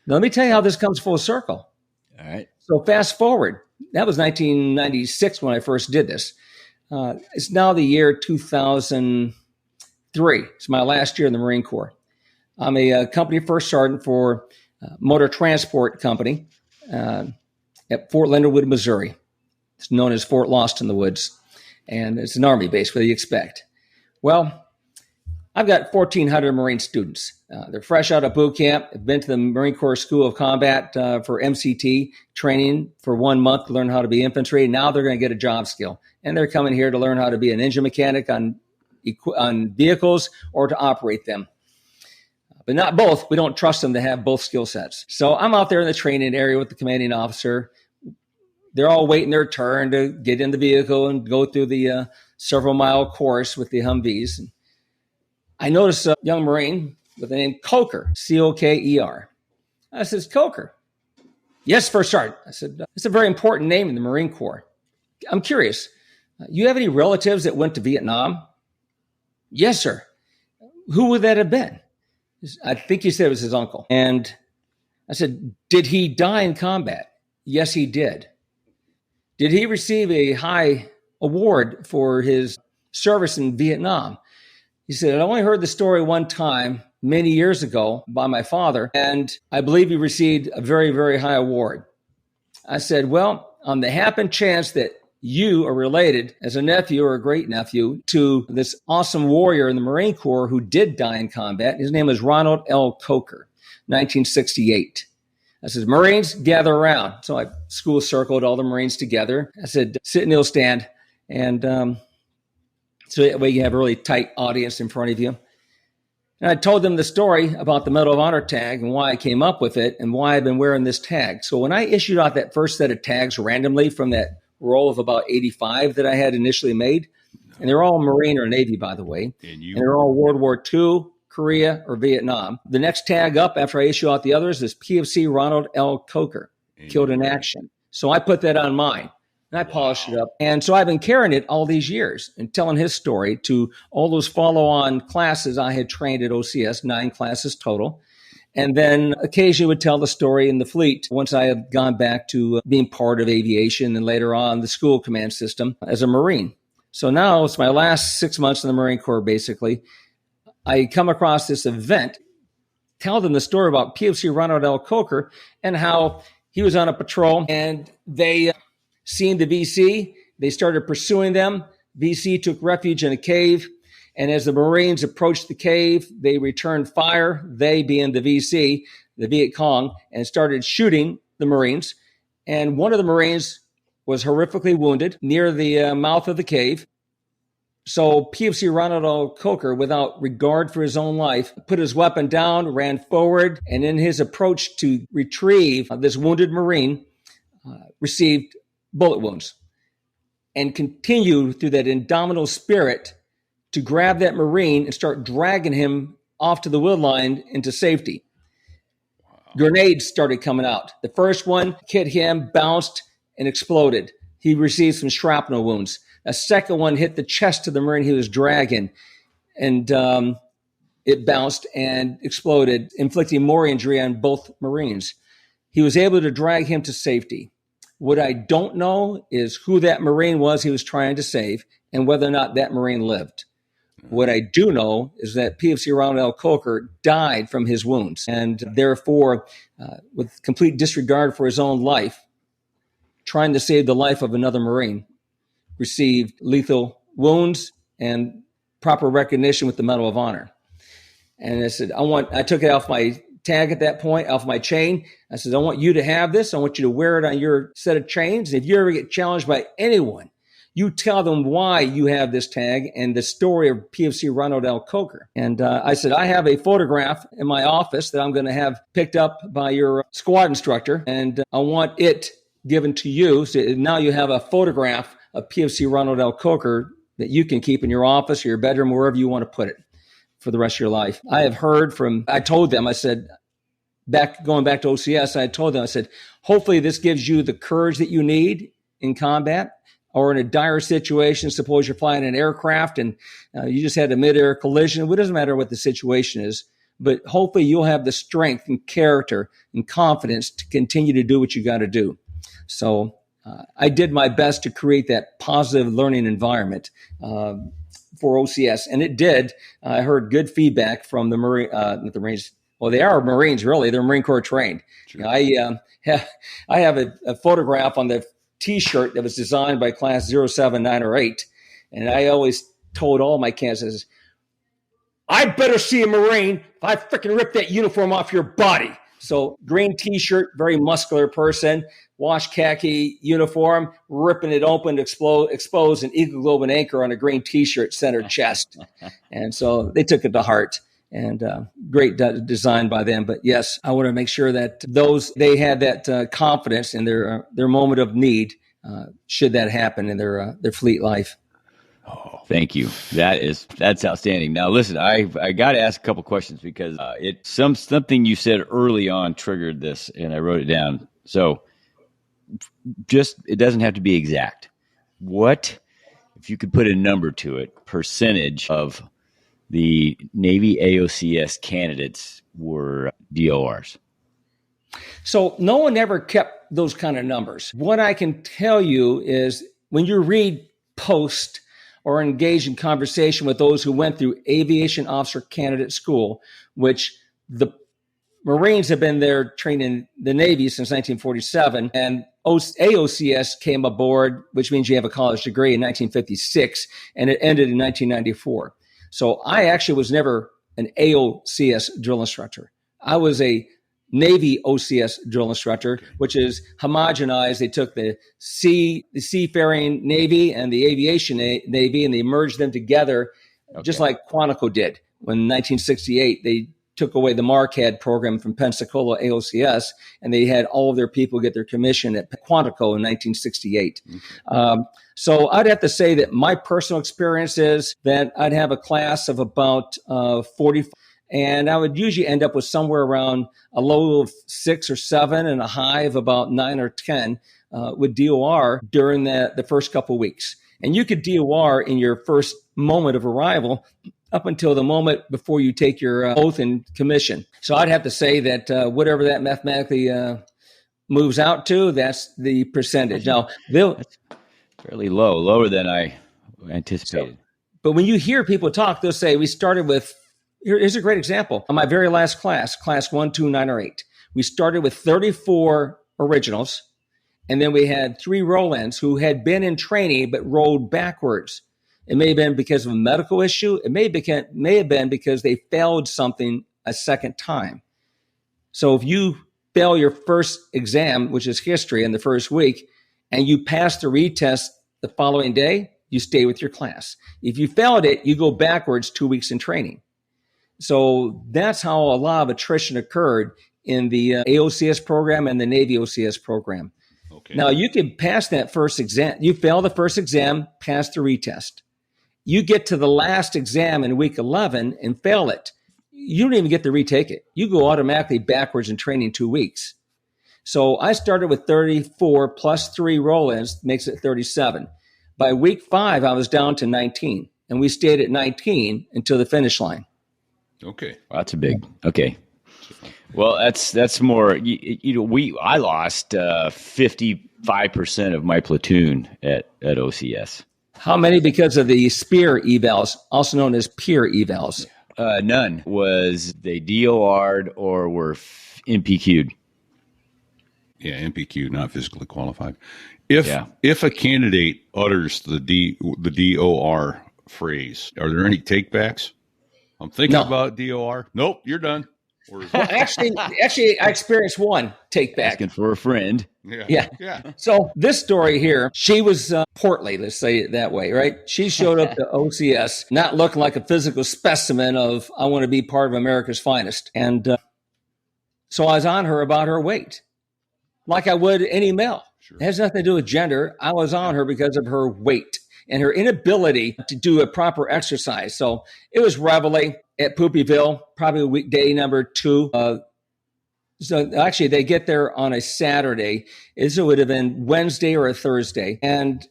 Let me tell you how this comes full circle. All right. So fast forward. That was 1996 when I first did this. It's now the year 2003. It's my last year in the Marine Corps. I'm a company first sergeant for a motor transport company at Fort Leonard Wood, Missouri. It's known as Fort Lost in the Woods, and it's an Army base. What do you expect? Well, I've got 1,400 Marine students. They're fresh out of boot camp. They've been to the Marine Corps School of Combat for MCT training for 1 month to learn how to be infantry. Now they're going to get a job skill, and they're coming here to learn how to be an engine mechanic on vehicles or to operate them. But not both. We don't trust them to have both skill sets. So I'm out there in the training area with the commanding officer. They're all waiting their turn to get in the vehicle and go through the several-mile course with the Humvees. And I noticed a young Marine with the name Coker, C-O-K-E-R. I said, Coker. Yes, First Sergeant. I said, it's a very important name in the Marine Corps. I'm curious, you have any relatives that went to Vietnam? Yes, sir. Who would that have been? I think he said it was his uncle. And I said, did he die in combat? Yes, he did. Did he receive a high award for his service in Vietnam? He said, I only heard the story one time many years ago by my father, and I believe he received a very, very high award. I said, well, on the happen chance that you are related as a nephew or a great nephew to this awesome warrior in the Marine Corps who did die in combat. His name was Ronald L. Coker, 1968. I said, Marines, gather around. So I school circled all the Marines together. I said, sit kneel stand. And so that way you have a really tight audience in front of you. And I told them the story about the Medal of Honor tag and why I came up with it and why I've been wearing this tag. So when I issued out that first set of tags randomly from that roll of about 85 that I had initially made, and they're all Marine or Navy, by the way, and they're all World War II, Korea, or Vietnam. The next tag up after I issue out the others is PFC Ronald L. Coker, killed in action. So I put that on mine. And I polished it up. And so I've been carrying it all these years and telling his story to all those follow-on classes I had trained at OCS, 9 classes total. And then occasionally would tell the story in the fleet once I had gone back to being part of aviation and later on the school command system as a Marine. So now it's my last 6 months in the Marine Corps, basically. I come across this event, tell them the story about PFC Ronald L. Coker and how he was on a patrol and they seen the VC. They started pursuing them. VC took refuge in a cave. And as the Marines approached the cave, they returned fire, they being the VC, the Viet Cong, and started shooting the Marines. And one of the Marines was horrifically wounded near the mouth of the cave. So PFC Ronald L. Coker, without regard for his own life, put his weapon down, ran forward, and in his approach to retrieve this wounded Marine, received bullet wounds and continued through that indomitable spirit to grab that Marine and start dragging him off to the wood line into safety. Grenades started coming out. The first one hit him, bounced, and exploded. He received some shrapnel wounds. A second one hit the chest of the Marine he was dragging, and it bounced and exploded, inflicting more injury on both Marines. He was able to drag him to safety. What I don't know is who that Marine was he was trying to save and whether or not that Marine lived. What I do know is that PFC Ronald L. Coker died from his wounds and therefore, with complete disregard for his own life, trying to save the life of another Marine, received lethal wounds and proper recognition with the Medal of Honor. And I said, I took it off my tag at that point, off my chain. I said, I want you to have this. I want you to wear it on your set of chains. If you ever get challenged by anyone, you tell them why you have this tag and the story of PFC Ronald L. Coker. And I said, I have a photograph in my office that I'm going to have picked up by your squad instructor, and I want it given to you. So now you have a photograph of PFC Ronald L. Coker that you can keep in your office or your bedroom, wherever you want to put it for the rest of your life. I told them, I said, going back to OCS, I told them, I said, hopefully this gives you the courage that you need in combat or in a dire situation. Suppose you're flying an aircraft and you just had a mid-air collision. It doesn't matter what the situation is, but hopefully you'll have the strength and character and confidence to continue to do what you got to do. So I did my best to create that positive learning environment for OCS, and it did. I heard good feedback from the Marines. Well, they are Marines, really. They're Marine Corps trained. Sure. I have a photograph on the T-shirt that was designed by class 07, 9, or 8, and I always told all my cadets, I better see a Marine if I freaking rip that uniform off your body. So green T-shirt, very muscular person, wash khaki uniform, ripping it open to expose an Eagle Globe and Anchor on a green T-shirt, center chest. And so they took it to heart, and great design by them. But yes, I want to make sure that they had that confidence in their moment of need, should that happen in their fleet life. Oh, thank you. That's outstanding. Now, listen, I got to ask a couple questions because something you said early on triggered this, and I wrote it down. So, it doesn't have to be exact. What, if you could put a number to it, percentage of the Navy AOCS candidates were DORs? So no one ever kept those kind of numbers. What I can tell you is when you read post or engage in conversation with those who went through aviation officer candidate school, which the Marines have been there training the Navy since 1947, and AOCS came aboard, which means you have a college degree, in 1956, and it ended in 1994. So I actually was never an AOCS drill instructor. I was a Navy OCS drill instructor, which is homogenized. They took the seafaring Navy and the aviation Navy, and they merged them together, just like Quantico did. when in 1968 they took away the Marquette program from Pensacola AOCS, and they had all of their people get their commission at Quantico in 1968. So I'd have to say that my personal experience is that I'd have a class of about 40, and I would usually end up with somewhere around a low of 6 or 7 and a high of about 9 or 10 with DOR during the first couple of weeks. And you could DOR in your first moment of arrival up until the moment before you take your oath and commission. So I'd have to say that whatever that mathematically moves out to, that's the percentage. Now, that's fairly lower than I anticipated. So, but when you hear people talk, they'll say, we started with, here's a great example. On my very last class 1, 2, 9, or 8, we started with 34 originals, and then we had 3 roll-ins who had been in training but rolled backwards. It may have been because of a medical issue. It may have been because they failed something a second time. So if you fail your first exam, which is history, in the first week, and you pass the retest the following day, you stay with your class. If you failed it, you go backwards 2 weeks in training. So that's how a lot of attrition occurred in the AOCS program and the Navy OCS program. Okay. Now, you can pass that first exam. You fail the first exam, pass the retest. You get to the last exam in week 11 and fail it. You don't even get to retake it. You go automatically backwards in training 2 weeks. So I started with 34 plus 3 roll-ins, makes it 37. By week 5, I was down to 19, and we stayed at 19 until the finish line. Okay. Well, that's a big, okay. Well, that's more, I lost 55% of my platoon at OCS. How many because of the spear evals, also known as peer evals? None. Was they DOR'd or were MPQ'd? Yeah, MPQ, not physically qualified. If a candidate utters the DOR phrase, are there any takebacks? I'm thinking about DOR. Nope, you're done. Well, actually, I experienced one take back. Asking for a friend. Yeah. So this story here, she was portly, let's say it that way, right? She showed up to OCS not looking like a physical specimen of, I want to be part of America's finest. And so I was on her about her weight, like I would any male. Sure. It has nothing to do with gender. I was on her because of her weight and her inability to do a proper exercise. So it was Reveille at Poopyville, probably weekday number 2. So actually, they get there on a Saturday. It would have been Wednesday or a Thursday. And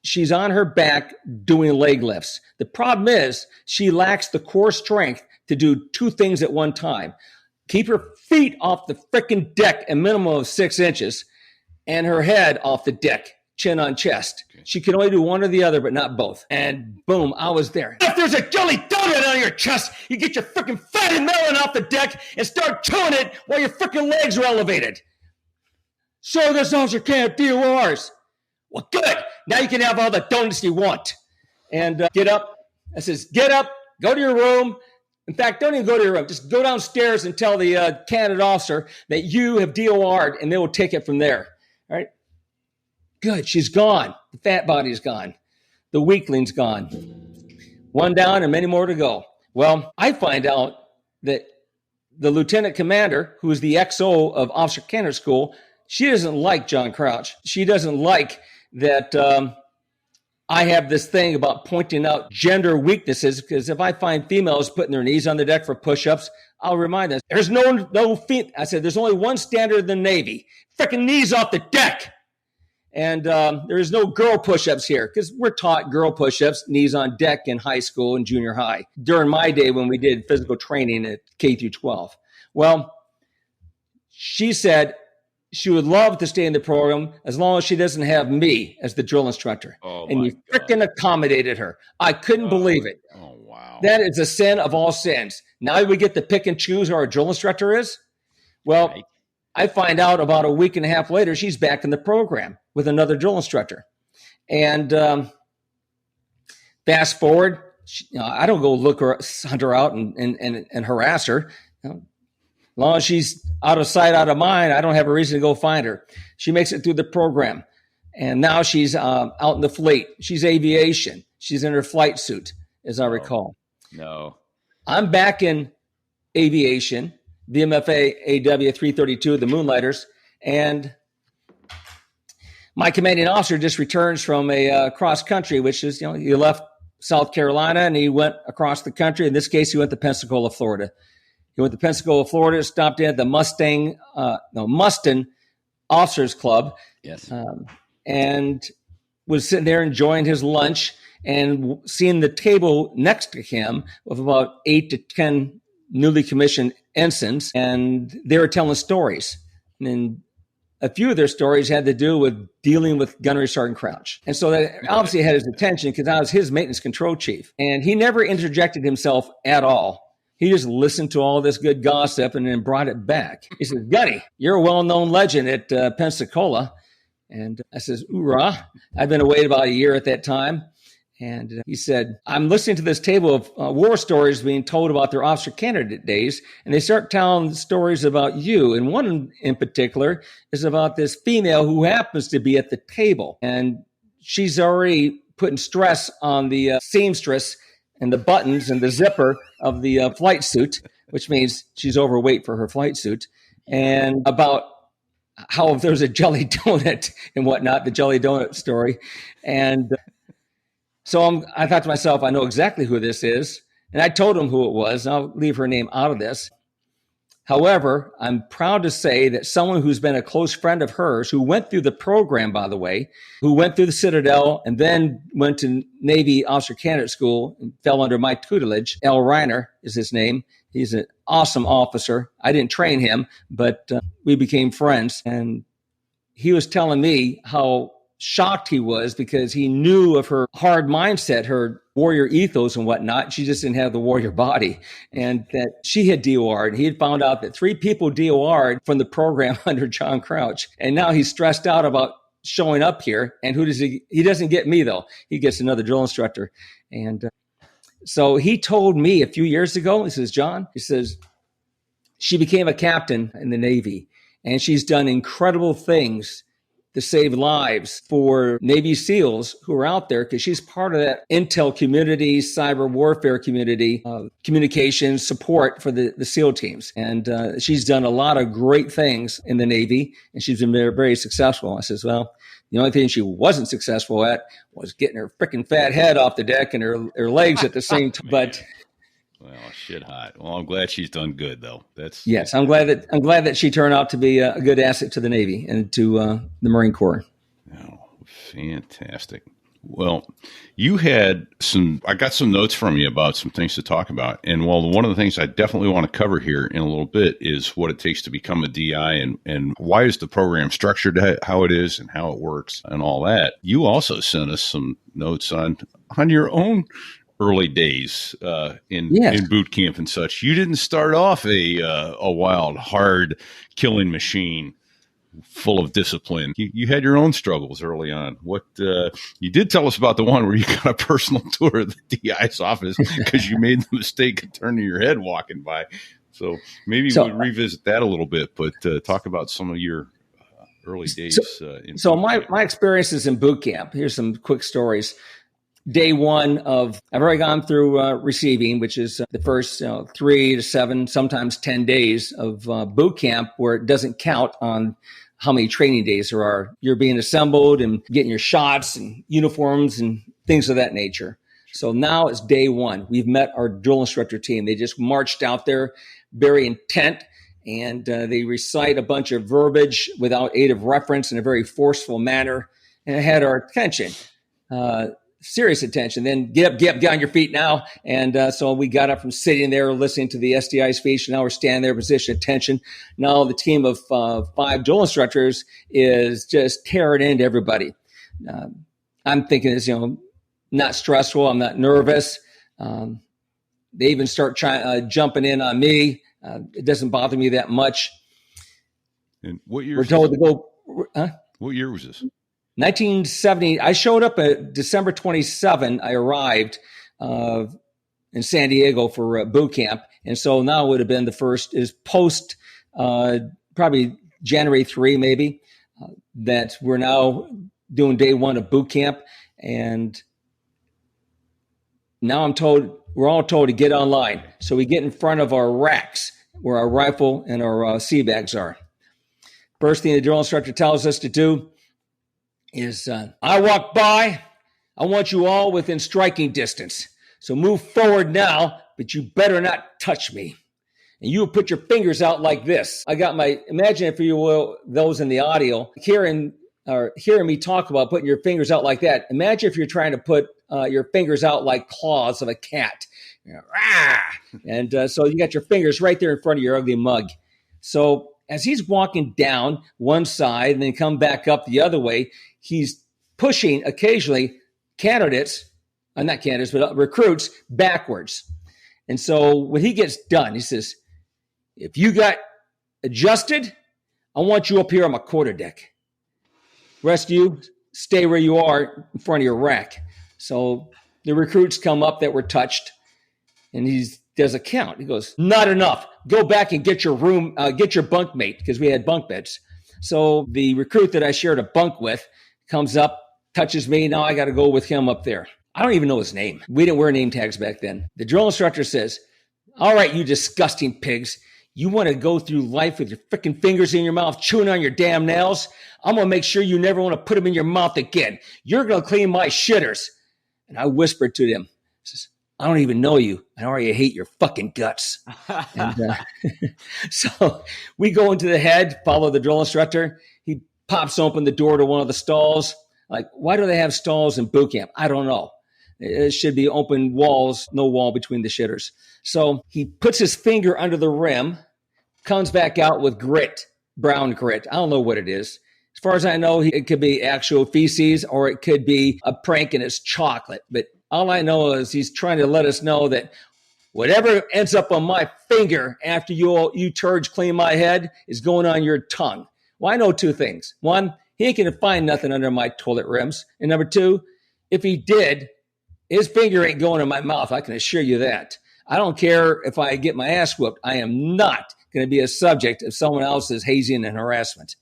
she's on her back doing leg lifts. The problem is she lacks the core strength to do 2 things at one time. Keep her feet off the frickin' deck a minimum of 6 inches and her head off the deck, chin on chest. Okay. She can only do one or the other, but not both. And boom, I was there. If there's a jelly donut on your chest, you get your frickin' fatty melon off the deck and start chewing it while your frickin' legs are elevated. So this officer can't DORs. Well, good. Now you can have all the donuts you want. And get up. I says, get up, go to your room. In fact, don't even go to your room. Just go downstairs and tell the candidate officer that you have DOR'd, and they will take it from there. All right? Good. She's gone. The fat body's gone. The weakling's gone. One down and many more to go. Well, I find out that the lieutenant commander, who is the XO of Officer Candidate School, she doesn't like John Crouch. She doesn't like that I have this thing about pointing out gender weaknesses, because if I find females putting their knees on the deck for push-ups, I'll remind them, there's I said, there's only one standard in the Navy, frickin' knees off the deck. And there's no girl push-ups here, because we're taught girl push-ups, knees on deck in high school and junior high during my day when we did physical training at K through 12. Well, she said she would love to stay in the program as long as she doesn't have me as the drill instructor. Oh, and you frickin' accommodated her. I couldn't believe it. Oh, wow. That is a sin of all sins. Now we get to pick and choose who our drill instructor is. Well, right. I find out about a week and a half later, she's back in the program with another drill instructor. And fast forward, I don't go hunt her out and harass her. As long as she's out of sight, out of mind, I don't have a reason to go find her. She makes it through the program. And now she's out in the fleet. She's aviation. She's in her flight suit, as I recall. No. I'm back in aviation, VMFA AW 332, the Moonlighters, and my commanding officer just returns from a cross country, which is, he left South Carolina and he went across the country. In this case, he went to Pensacola, Florida. He went to Pensacola, Florida, stopped in at the Mustin Officers Club. Yes. And was sitting there enjoying his lunch and seeing the table next to him with about 8 to 10 newly commissioned ensigns. And they were telling stories. And a few of their stories had to do with dealing with Gunnery Sergeant Crouch. And so that obviously had his attention because I was his maintenance control chief. And he never interjected himself at all. He just listened to all this good gossip and then brought it back. He said, Gunny, you're a well-known legend at Pensacola. And I says, hoorah. I'd been away about a year at that time. And he said, I'm listening to this table of war stories being told about their officer candidate days. And they start telling stories about you. And one in particular is about this female who happens to be at the table. And she's already putting stress on the seamstress and the buttons and the zipper of the flight suit, which means she's overweight for her flight suit. And about how if there's a jelly donut and whatnot, the jelly donut story. And so I thought to myself, I know exactly who this is. And I told him who it was. I'll leave her name out of this. However, I'm proud to say that someone who's been a close friend of hers, who went through the program, by the way, who went through the Citadel and then went to Navy Officer Candidate School and fell under my tutelage. L. Reiner is his name. He's an awesome officer. I didn't train him, but we became friends. And he was telling me how shocked he was because he knew of her hard mindset, her warrior ethos and whatnot. She just didn't have the warrior body, and that she had DOR'd. He had found out that 3 people DOR'd from the program under John Crouch. And now he's stressed out about showing up here. And who does he doesn't get me though. He gets another drill instructor. And so he told me a few years ago, he says, John, he says, she became a captain in the Navy and she's done incredible things to save lives for Navy SEALs who are out there because she's part of that intel community, cyber warfare community, communications support for the SEAL teams. And she's done a lot of great things in the Navy, and she's been very, very successful. I says, well, the only thing she wasn't successful at was getting her freaking fat head off the deck and her legs at the same time. But well, shit hot. Well, I'm glad she's done good though. Yes, I'm glad that she turned out to be a good asset to the Navy and to the Marine Corps. Oh, fantastic. Well, I got some notes from you about some things to talk about. And one of the things I definitely want to cover here in a little bit is what it takes to become a DI and why is the program structured how it is and how it works and all that. You also sent us some notes on your own early days in boot camp and such. You didn't start off a wild, hard killing machine full of discipline. You had your own struggles early on. What you did tell us about the one where you got a personal tour of the DI's office because you made the mistake of turning your head walking by. So maybe we'll revisit that a little bit, but talk about some of your early days. My experiences in boot camp. Here's some quick stories. Day one I've already gone through receiving, which is the first 3 to 7, sometimes 10 days of boot camp where it doesn't count on how many training days there are. You're being assembled and getting your shots and uniforms and things of that nature. So now it's day one. We've met our drill instructor team. They just marched out there very intent and they recite a bunch of verbiage without aid of reference in a very forceful manner. And it had our attention. Serious attention. Then get up on your feet now. And so we got up from sitting there listening to the SDI speech. Now we're standing there, position attention. Now the team of 5 drill instructors is just tearing into everybody. I'm thinking it's not stressful. I'm not nervous. They even start jumping in on me. It doesn't bother me that much. And what year? We're told to go. What year was this? 1970, I showed up at December 27. I arrived in San Diego for boot camp. And so now it would have been the first is post probably January 3, maybe, that we're now doing day one of boot camp. And now I'm told we're all told to get online. So we get in front of our racks where our rifle and our sea bags are. First thing the drill instructor tells us to do is, I walk by, I want you all within striking distance. So move forward now, but you better not touch me. And you put your fingers out like this. I got my, imagine if you will, those in the audio, hearing me talk about putting your fingers out like that. Imagine if you're trying to put your fingers out like claws of a cat. And so you got your fingers right there in front of your ugly mug. So as he's walking down one side and then come back up the other way, he's pushing occasionally recruits backwards. And so when he gets done, he says, if you got adjusted, I want you up here on my quarterdeck. Rest of you, stay where you are in front of your rack. So the recruits come up that were touched, and he does a count. He goes, not enough. Go back and get your room, get your bunkmate, because we had bunk beds. So the recruit that I shared a bunk with comes up, touches me. Now I got to go with him up there. I don't even know his name. We didn't wear name tags back then. The drill instructor says, all right, you disgusting pigs. You want to go through life with your freaking fingers in your mouth, chewing on your damn nails? I'm going to make sure you never want to put them in your mouth again. You're going to clean my shitters. And I whispered to them, says, I don't even know you. I already hate your fucking guts. And so we go into the head, follow the drill instructor. He pops open the door to one of the stalls. Like, why do they have stalls in boot camp? I don't know. It should be open walls, no wall between the shitters. So he puts his finger under the rim, comes back out with grit, brown grit. I don't know what it is. As far as I know, it could be actual feces or it could be a prank and it's chocolate. But all I know is he's trying to let us know that whatever ends up on my finger after you turds clean my head is going on your tongue. Well, I know two things. One, he ain't going to find nothing under my toilet rims. And number two, if he did, his finger ain't going in my mouth. I can assure you that. I don't care if I get my ass whooped. I am not going to be a subject of someone else's hazing and harassment.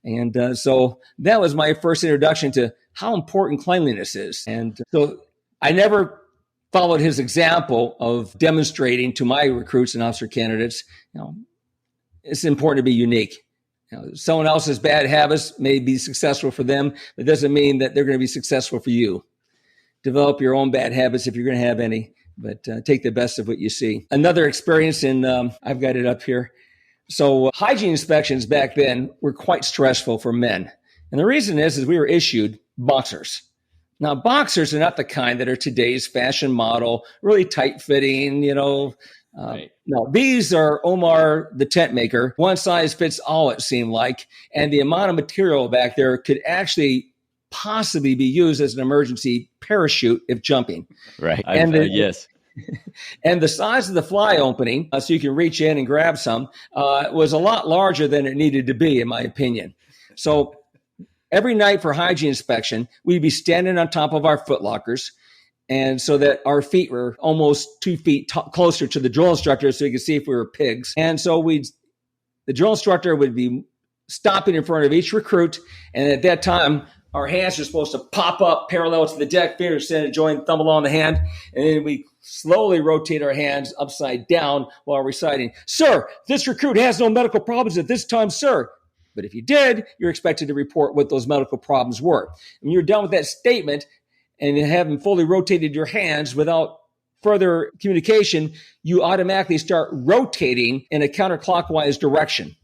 And so that was my first introduction to how important cleanliness is. And so I never followed his example of demonstrating to my recruits and officer candidates, it's important to be unique. Someone else's bad habits may be successful for them, but it doesn't mean that they're going to be successful for you. Develop your own bad habits if you're going to have any, but take the best of what you see. Another experience I've got it up here. So hygiene inspections back then were quite stressful for men. And the reason is we were issued boxers. Now, boxers are not the kind that are today's fashion model, really tight fitting, right. No, these are Omar, the tent maker. One size fits all, it seemed like. And the amount of material back there could actually possibly be used as an emergency parachute if jumping. Right. Yes. And the size of the fly opening, so you can reach in and grab some, was a lot larger than it needed to be, in my opinion. So every night for hygiene inspection, we'd be standing on top of our footlockers, and so that our feet were almost 2 feet closer to the drill instructor so he could see if we were pigs. And so the drill instructor would be stopping in front of each recruit, and at that time, our hands are supposed to pop up parallel to the deck, fingers extended, joint, thumb along the hand, and then we slowly rotate our hands upside down while reciting, "Sir, this recruit has no medical problems at this time, sir." But if you did, you're expected to report what those medical problems were. When you're done with that statement and you haven't fully rotated your hands without further communication, you automatically start rotating in a counterclockwise direction.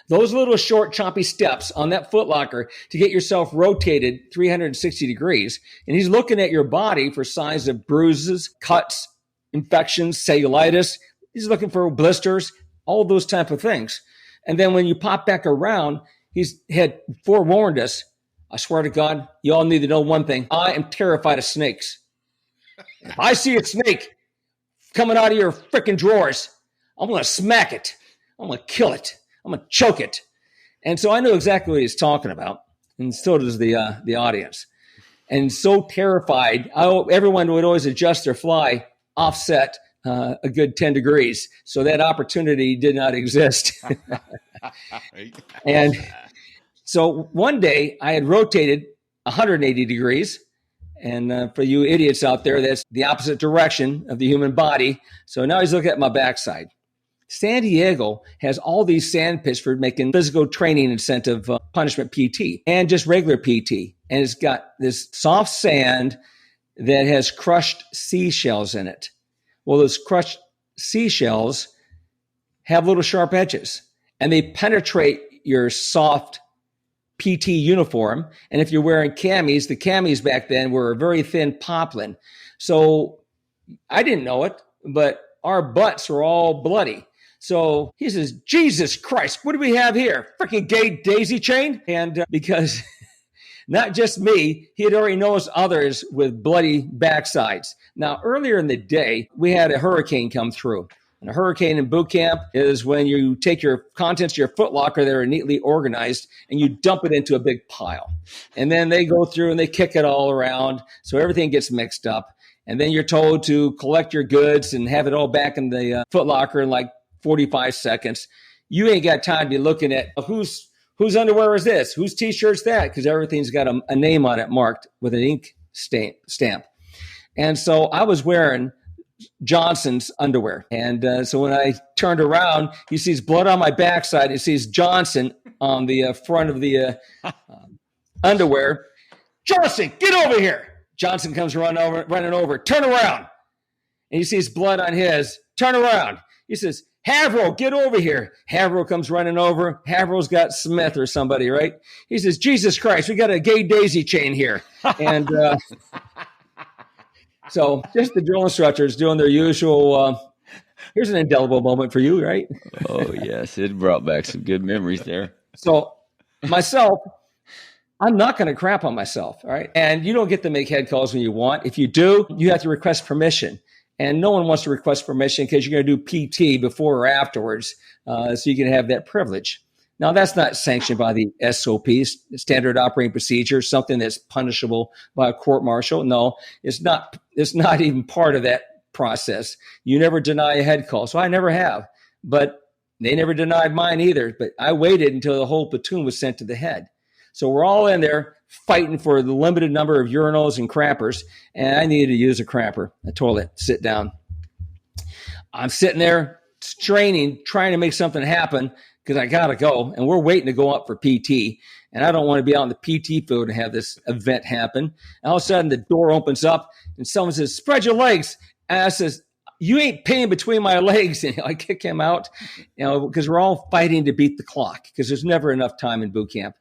Those little short, choppy steps on that footlocker to get yourself rotated 360 degrees. And he's looking at your body for signs of bruises, cuts, infections, cellulitis. He's looking for blisters, all those type of things. And then when you pop back around, he's had forewarned us. I swear to God, you all need to know one thing. I am terrified of snakes. If I see a snake coming out of your freaking drawers, I'm going to smack it. I'm going to kill it. I'm going to choke it. And so I knew exactly what he's talking about. And so does the audience. And so terrified, everyone would always adjust their fly offset a good 10 degrees. So that opportunity did not exist. And so one day I had rotated 180 degrees And for you idiots out there, that's the opposite direction of the human body. So now he's looking at my backside. San Diego has all these sandpits for making physical training incentive punishment PT and just regular PT. And it's got this soft sand that has crushed seashells in it. Well, those crushed seashells have little sharp edges, and they penetrate your soft PT uniform. And if you're wearing camis, the camis back then were a very thin poplin. So I didn't know it, but our butts were all bloody. So he says, Jesus Christ, what do we have here? Freaking gay daisy chain? And because not just me, he had already noticed others with bloody backsides. Now, earlier in the day, we had a hurricane come through. And a hurricane in boot camp is when you take your contents of your footlocker that are neatly organized and you dump it into a big pile. And then they go through and they kick it all around. So everything gets mixed up. And then you're told to collect your goods and have it all back in the footlocker in like 45 seconds. You ain't got time to be looking at whose underwear is this? Whose T-shirt's that? Because everything's got a name on it marked with an ink stamp. And so I was wearing Johnson's underwear. And so when I turned around, he sees blood on my backside. He sees Johnson on the front of the underwear. Johnson, get over here. Johnson comes running over. Turn around. And he sees blood on his. Turn around. He says, Haverhill, get over here. Haverhill comes running over. Haverhill's got Smith or somebody, right? He says, Jesus Christ, we got a gay daisy chain here. And so just the drill instructors doing their usual, here's an indelible moment for you, right? Oh, yes. It brought back some good memories there. So myself, I'm not going to crap on myself, all right? And you don't get to make head calls when you want. If you do, you have to request permission. And no one wants to request permission because you're going to do PT before or afterwards, so you can have that privilege. Now, that's not sanctioned by the SOPs, Standard Operating Procedure, something that's punishable by a court-martial. No, it's not. It's not even part of that process. You never deny a head call, so I never have. But they never denied mine either. But I waited until the whole platoon was sent to the head. So we're all in there fighting for the limited number of urinals and crappers, and I needed to use a crapper, a toilet, sit down. I'm sitting there straining, trying to make something happen because I got to go, and we're waiting to go up for PT, and I don't want to be out in the PT field and have this event happen. And all of a sudden, the door opens up, and someone says, spread your legs. And I says, you ain't peeing between my legs. And I kick him out, because we're all fighting to beat the clock because there's never enough time in boot camp.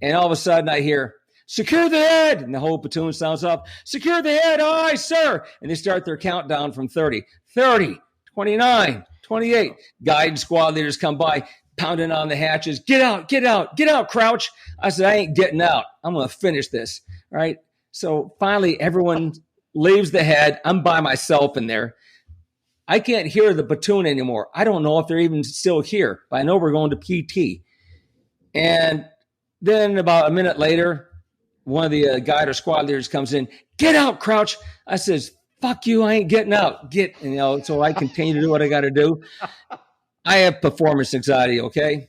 And all of a sudden, I hear, secure the head. And the whole platoon sounds up, secure the head. Aye, sir. And they start their countdown from 30, 29, 28. Guide and squad leaders come by, pounding on the hatches. Get out, get out, get out, Crouch. I said, I ain't getting out. I'm going to finish this. All right. So finally, everyone leaves the head. I'm by myself in there. I can't hear the platoon anymore. I don't know if they're even still here, but I know we're going to PT. And then about a minute later, one of the guide or squad leaders comes in. Get out, Crouch. I says, fuck you. I ain't getting out. So I continue to do what I got to do. I have performance anxiety, okay?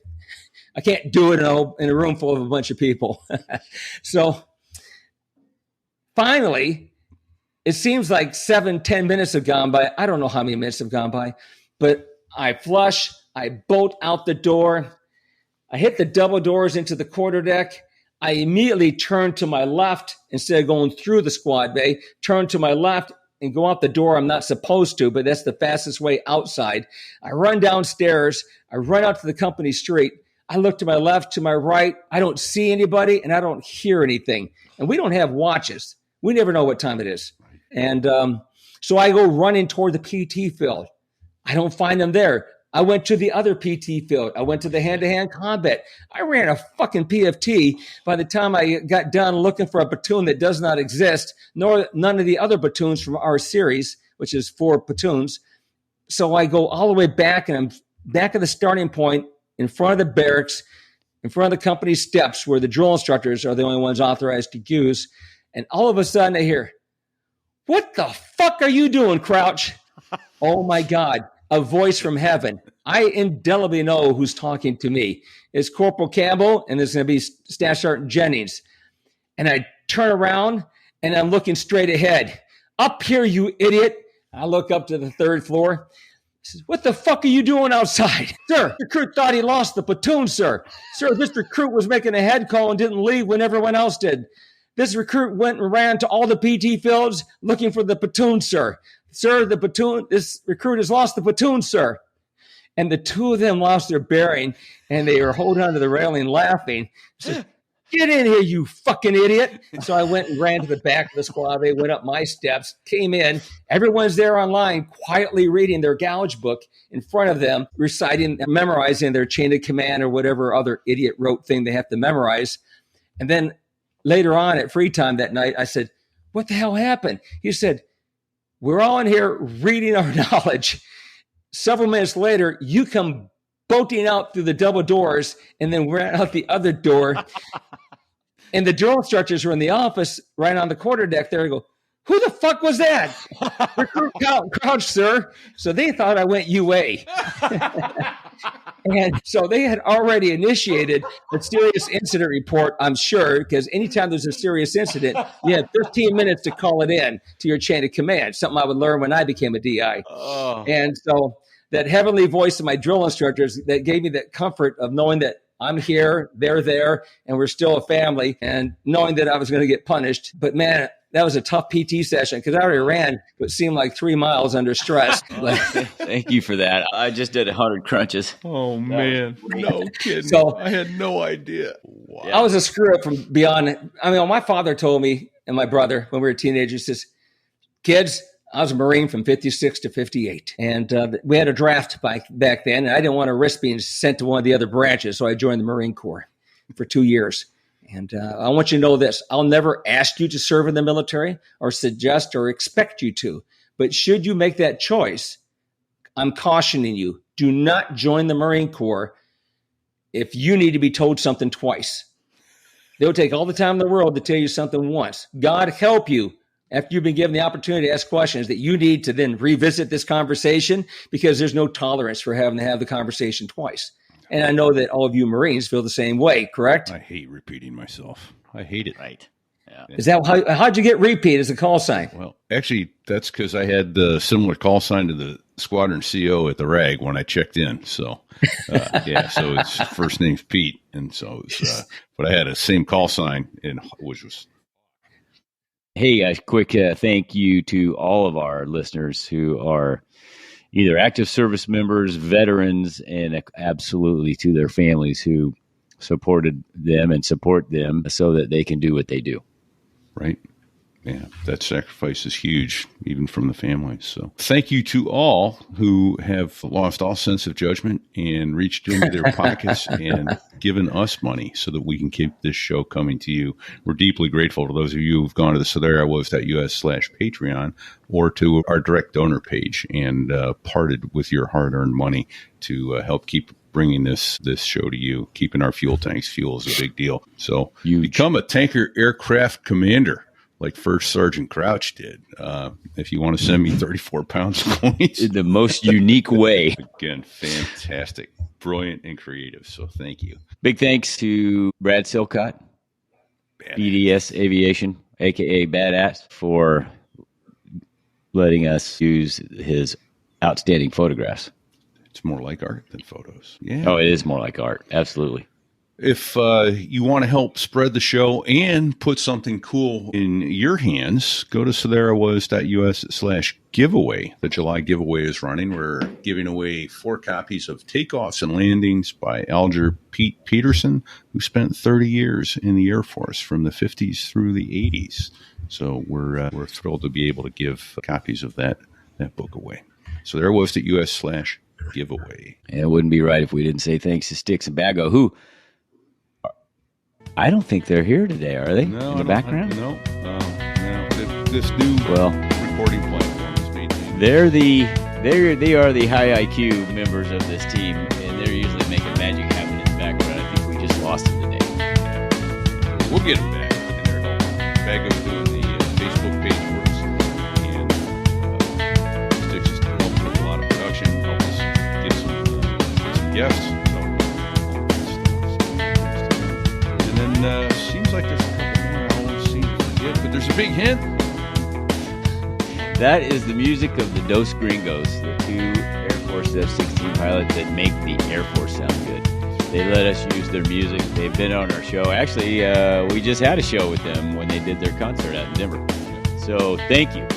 I can't do it in a room full of a bunch of people. So finally, it seems like 7-10 minutes have gone by. I don't know how many minutes have gone by, but I flush. I bolt out the door. I hit the double doors into the quarterdeck. I immediately turn to my left instead of going through the squad bay, turn to my left and go out the door I'm not supposed to, but that's the fastest way outside. I run downstairs. I run out to the company street. I look to my left, to my right. I don't see anybody and I don't hear anything. And we don't have watches. We never know what time it is. And so I go running toward the PT field. I don't find them there. I went to the other PT field. I went to the hand-to-hand combat. I ran a fucking PFT by the time I got done looking for a platoon that does not exist, nor none of the other platoons from our series, which is 4 platoons. So I go all the way back, and I'm back at the starting point in front of the barracks, in front of the company steps where the drill instructors are the only ones authorized to use. And all of a sudden I hear, what the fuck are you doing, Crouch? Oh, my God. A voice from heaven. I indelibly know who's talking to me. It's Corporal Campbell, and it's going to be Staff Sergeant Jennings. And I turn around, and I'm looking straight ahead. Up here, you idiot. I look up to the third floor. He says, what the fuck are you doing outside? Sir, the recruit thought he lost the platoon, sir. Sir, this recruit was making a head call and didn't leave when everyone else did. This recruit went and ran to all the PT fields looking for the platoon, sir. Sir, this recruit has lost the platoon, sir. And the two of them lost their bearing, and they were holding onto the railing laughing. Said, get in here, you fucking idiot. So I went and ran to the back of the squad. They went up my steps, came in. Everyone's there online, quietly reading their gouge book in front of them, reciting, memorizing their chain of command or whatever other idiot rote thing they have to memorize. And then later on at free time that night, I said, what the hell happened? He said, we're all in here reading our knowledge. Several minutes later, you come bolting out through the double doors and then ran out the other door. And the drill instructors were in the office right on the quarterdeck there. I go, who the fuck was that? Recruit Crouch, sir. So they thought I went UA. And so they had already initiated a serious incident report, I'm sure, because anytime there's a serious incident, you have 15 minutes to call it in to your chain of command, something I would learn when I became a DI. Oh. And so that heavenly voice of my drill instructors that gave me that comfort of knowing that I'm here, they're there, and we're still a family, and knowing that I was going to get punished. But man, that was a tough PT session because I already ran what seemed like 3 miles under stress. Thank you for that. I just did 100 crunches. Oh, man. No kidding. So, I had no idea. Wow. I was a screw up from beyond. I mean, my father told me and my brother when we were teenagers, he says, kids, I was a Marine from 56 to 58. And we had a draft back then, and I didn't want to risk being sent to one of the other branches, so I joined the Marine Corps for 2 years. And I want you to know this. I'll never ask you to serve in the military or suggest or expect you to. But should you make that choice, I'm cautioning you, do not join the Marine Corps if you need to be told something twice. They'll take all the time in the world to tell you something once. God help you after you've been given the opportunity to ask questions that you need to then revisit this conversation because there's no tolerance for having to have the conversation twice. And I know that all of you Marines feel the same way, correct? I hate repeating myself. I hate it. Right. Yeah. Is that how'd you get repeat as a call sign? Well, actually, that's because I had the similar call sign to the squadron CO at the RAG when I checked in. So, yeah, so it's first name's Pete. And so it was, but I had a same call sign, which was. Hey, guys, quick thank you to all of our listeners who are either active service members, veterans, and absolutely to their families who supported them and support them so that they can do what they do. Right. Yeah, that sacrifice is huge, even from the families. So thank you to all who have lost all sense of judgment and reached into their pockets and given us money so that we can keep this show coming to you. We're deeply grateful to those of you who've gone to the sotherewas.us/Patreon or to our direct donor page and parted with your hard-earned money to help keep bringing this show to you. Keeping our fuel tanks fuel is a big deal. So become a tanker aircraft commander, like First Sergeant Crouch did. If you want to send me 34 pounds of coins. In the most unique way. Again, fantastic, brilliant, and creative. So thank you. Big thanks to Brad Silcott, BDS Aviation, a.k.a. Badass, for letting us use his outstanding photographs. It's more like art than photos. Yeah. Oh, it is more like art. Absolutely. If you want to help spread the show and put something cool in your hands, go to sotherewas.us/giveaway. The July giveaway is running. We're giving away 4 copies of Takeoffs and Landings by Alger Pete Peterson, who spent 30 years in the Air Force from the 50s through the 80s. So we're thrilled to be able to give copies of that book away. sotherewas.us/giveaway. And it wouldn't be right if we didn't say thanks to Sticks and Bago, who I don't think they're here today, are they? No, in the background? No. This new recording platform is made. They are the high IQ members of this team, and they're usually making magic happen in the background. I think we just lost them today. We'll get them back. And they're helping. Bago's doing the Facebook page for us, and Sticks is helping with a lot of production, help us get some guests. Seems like there's a couple more I always seem to forget, but there's a big hint. That is the music of the Dos Gringos, the 2 Air Force F-16 pilots that make the Air Force sound good. They let us use their music. They've been on our show. Actually, we just had a show with them when they did their concert out in Denver. So thank you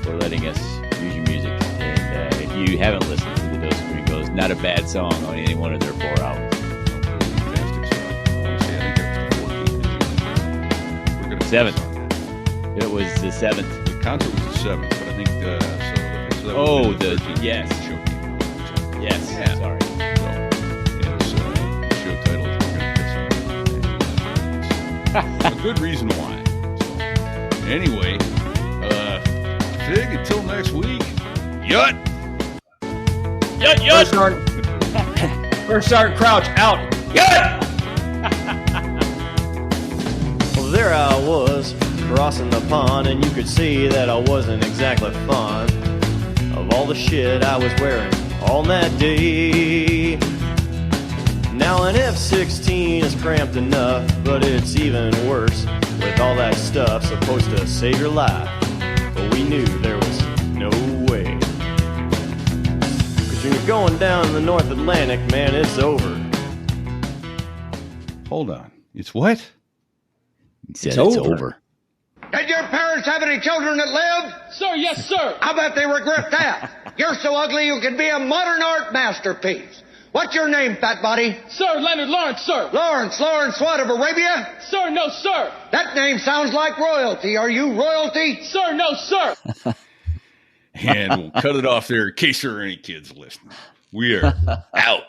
for letting us use your music. And if you haven't listened to the Dos Gringos, not a bad song on any one of their 4 albums. Seventh. It was the 7th. The concert was the 7th, but I think yes. The show came out. So, Yes, yeah. sorry. So, it's the show title is We're Gonna Kiss. A good reason why. So, anyway, Fig, until next week. Yut! Yut, yut! First Sergeant Crouch out. Yut! Well, there I was, crossing the pond, and you could see that I wasn't exactly fond of all the shit I was wearing on that day. Now an F-16 is cramped enough, but it's even worse with all that stuff supposed to save your life. But we knew there was no way. 'Cause when you're going down the North Atlantic, man, it's over. Hold on. It's what? He said It's it's over. over. Did your parents have any children that lived? Sir, yes, sir. I bet they regret that. You're so ugly you could be a modern art masterpiece. What's your name, fat body? Sir, Leonard Lawrence, sir. Lawrence what, of Arabia? Sir, no, sir. That name sounds like royalty. Are you royalty? Sir, no, sir. And we'll cut it off there in case there are any kids listening. We are out.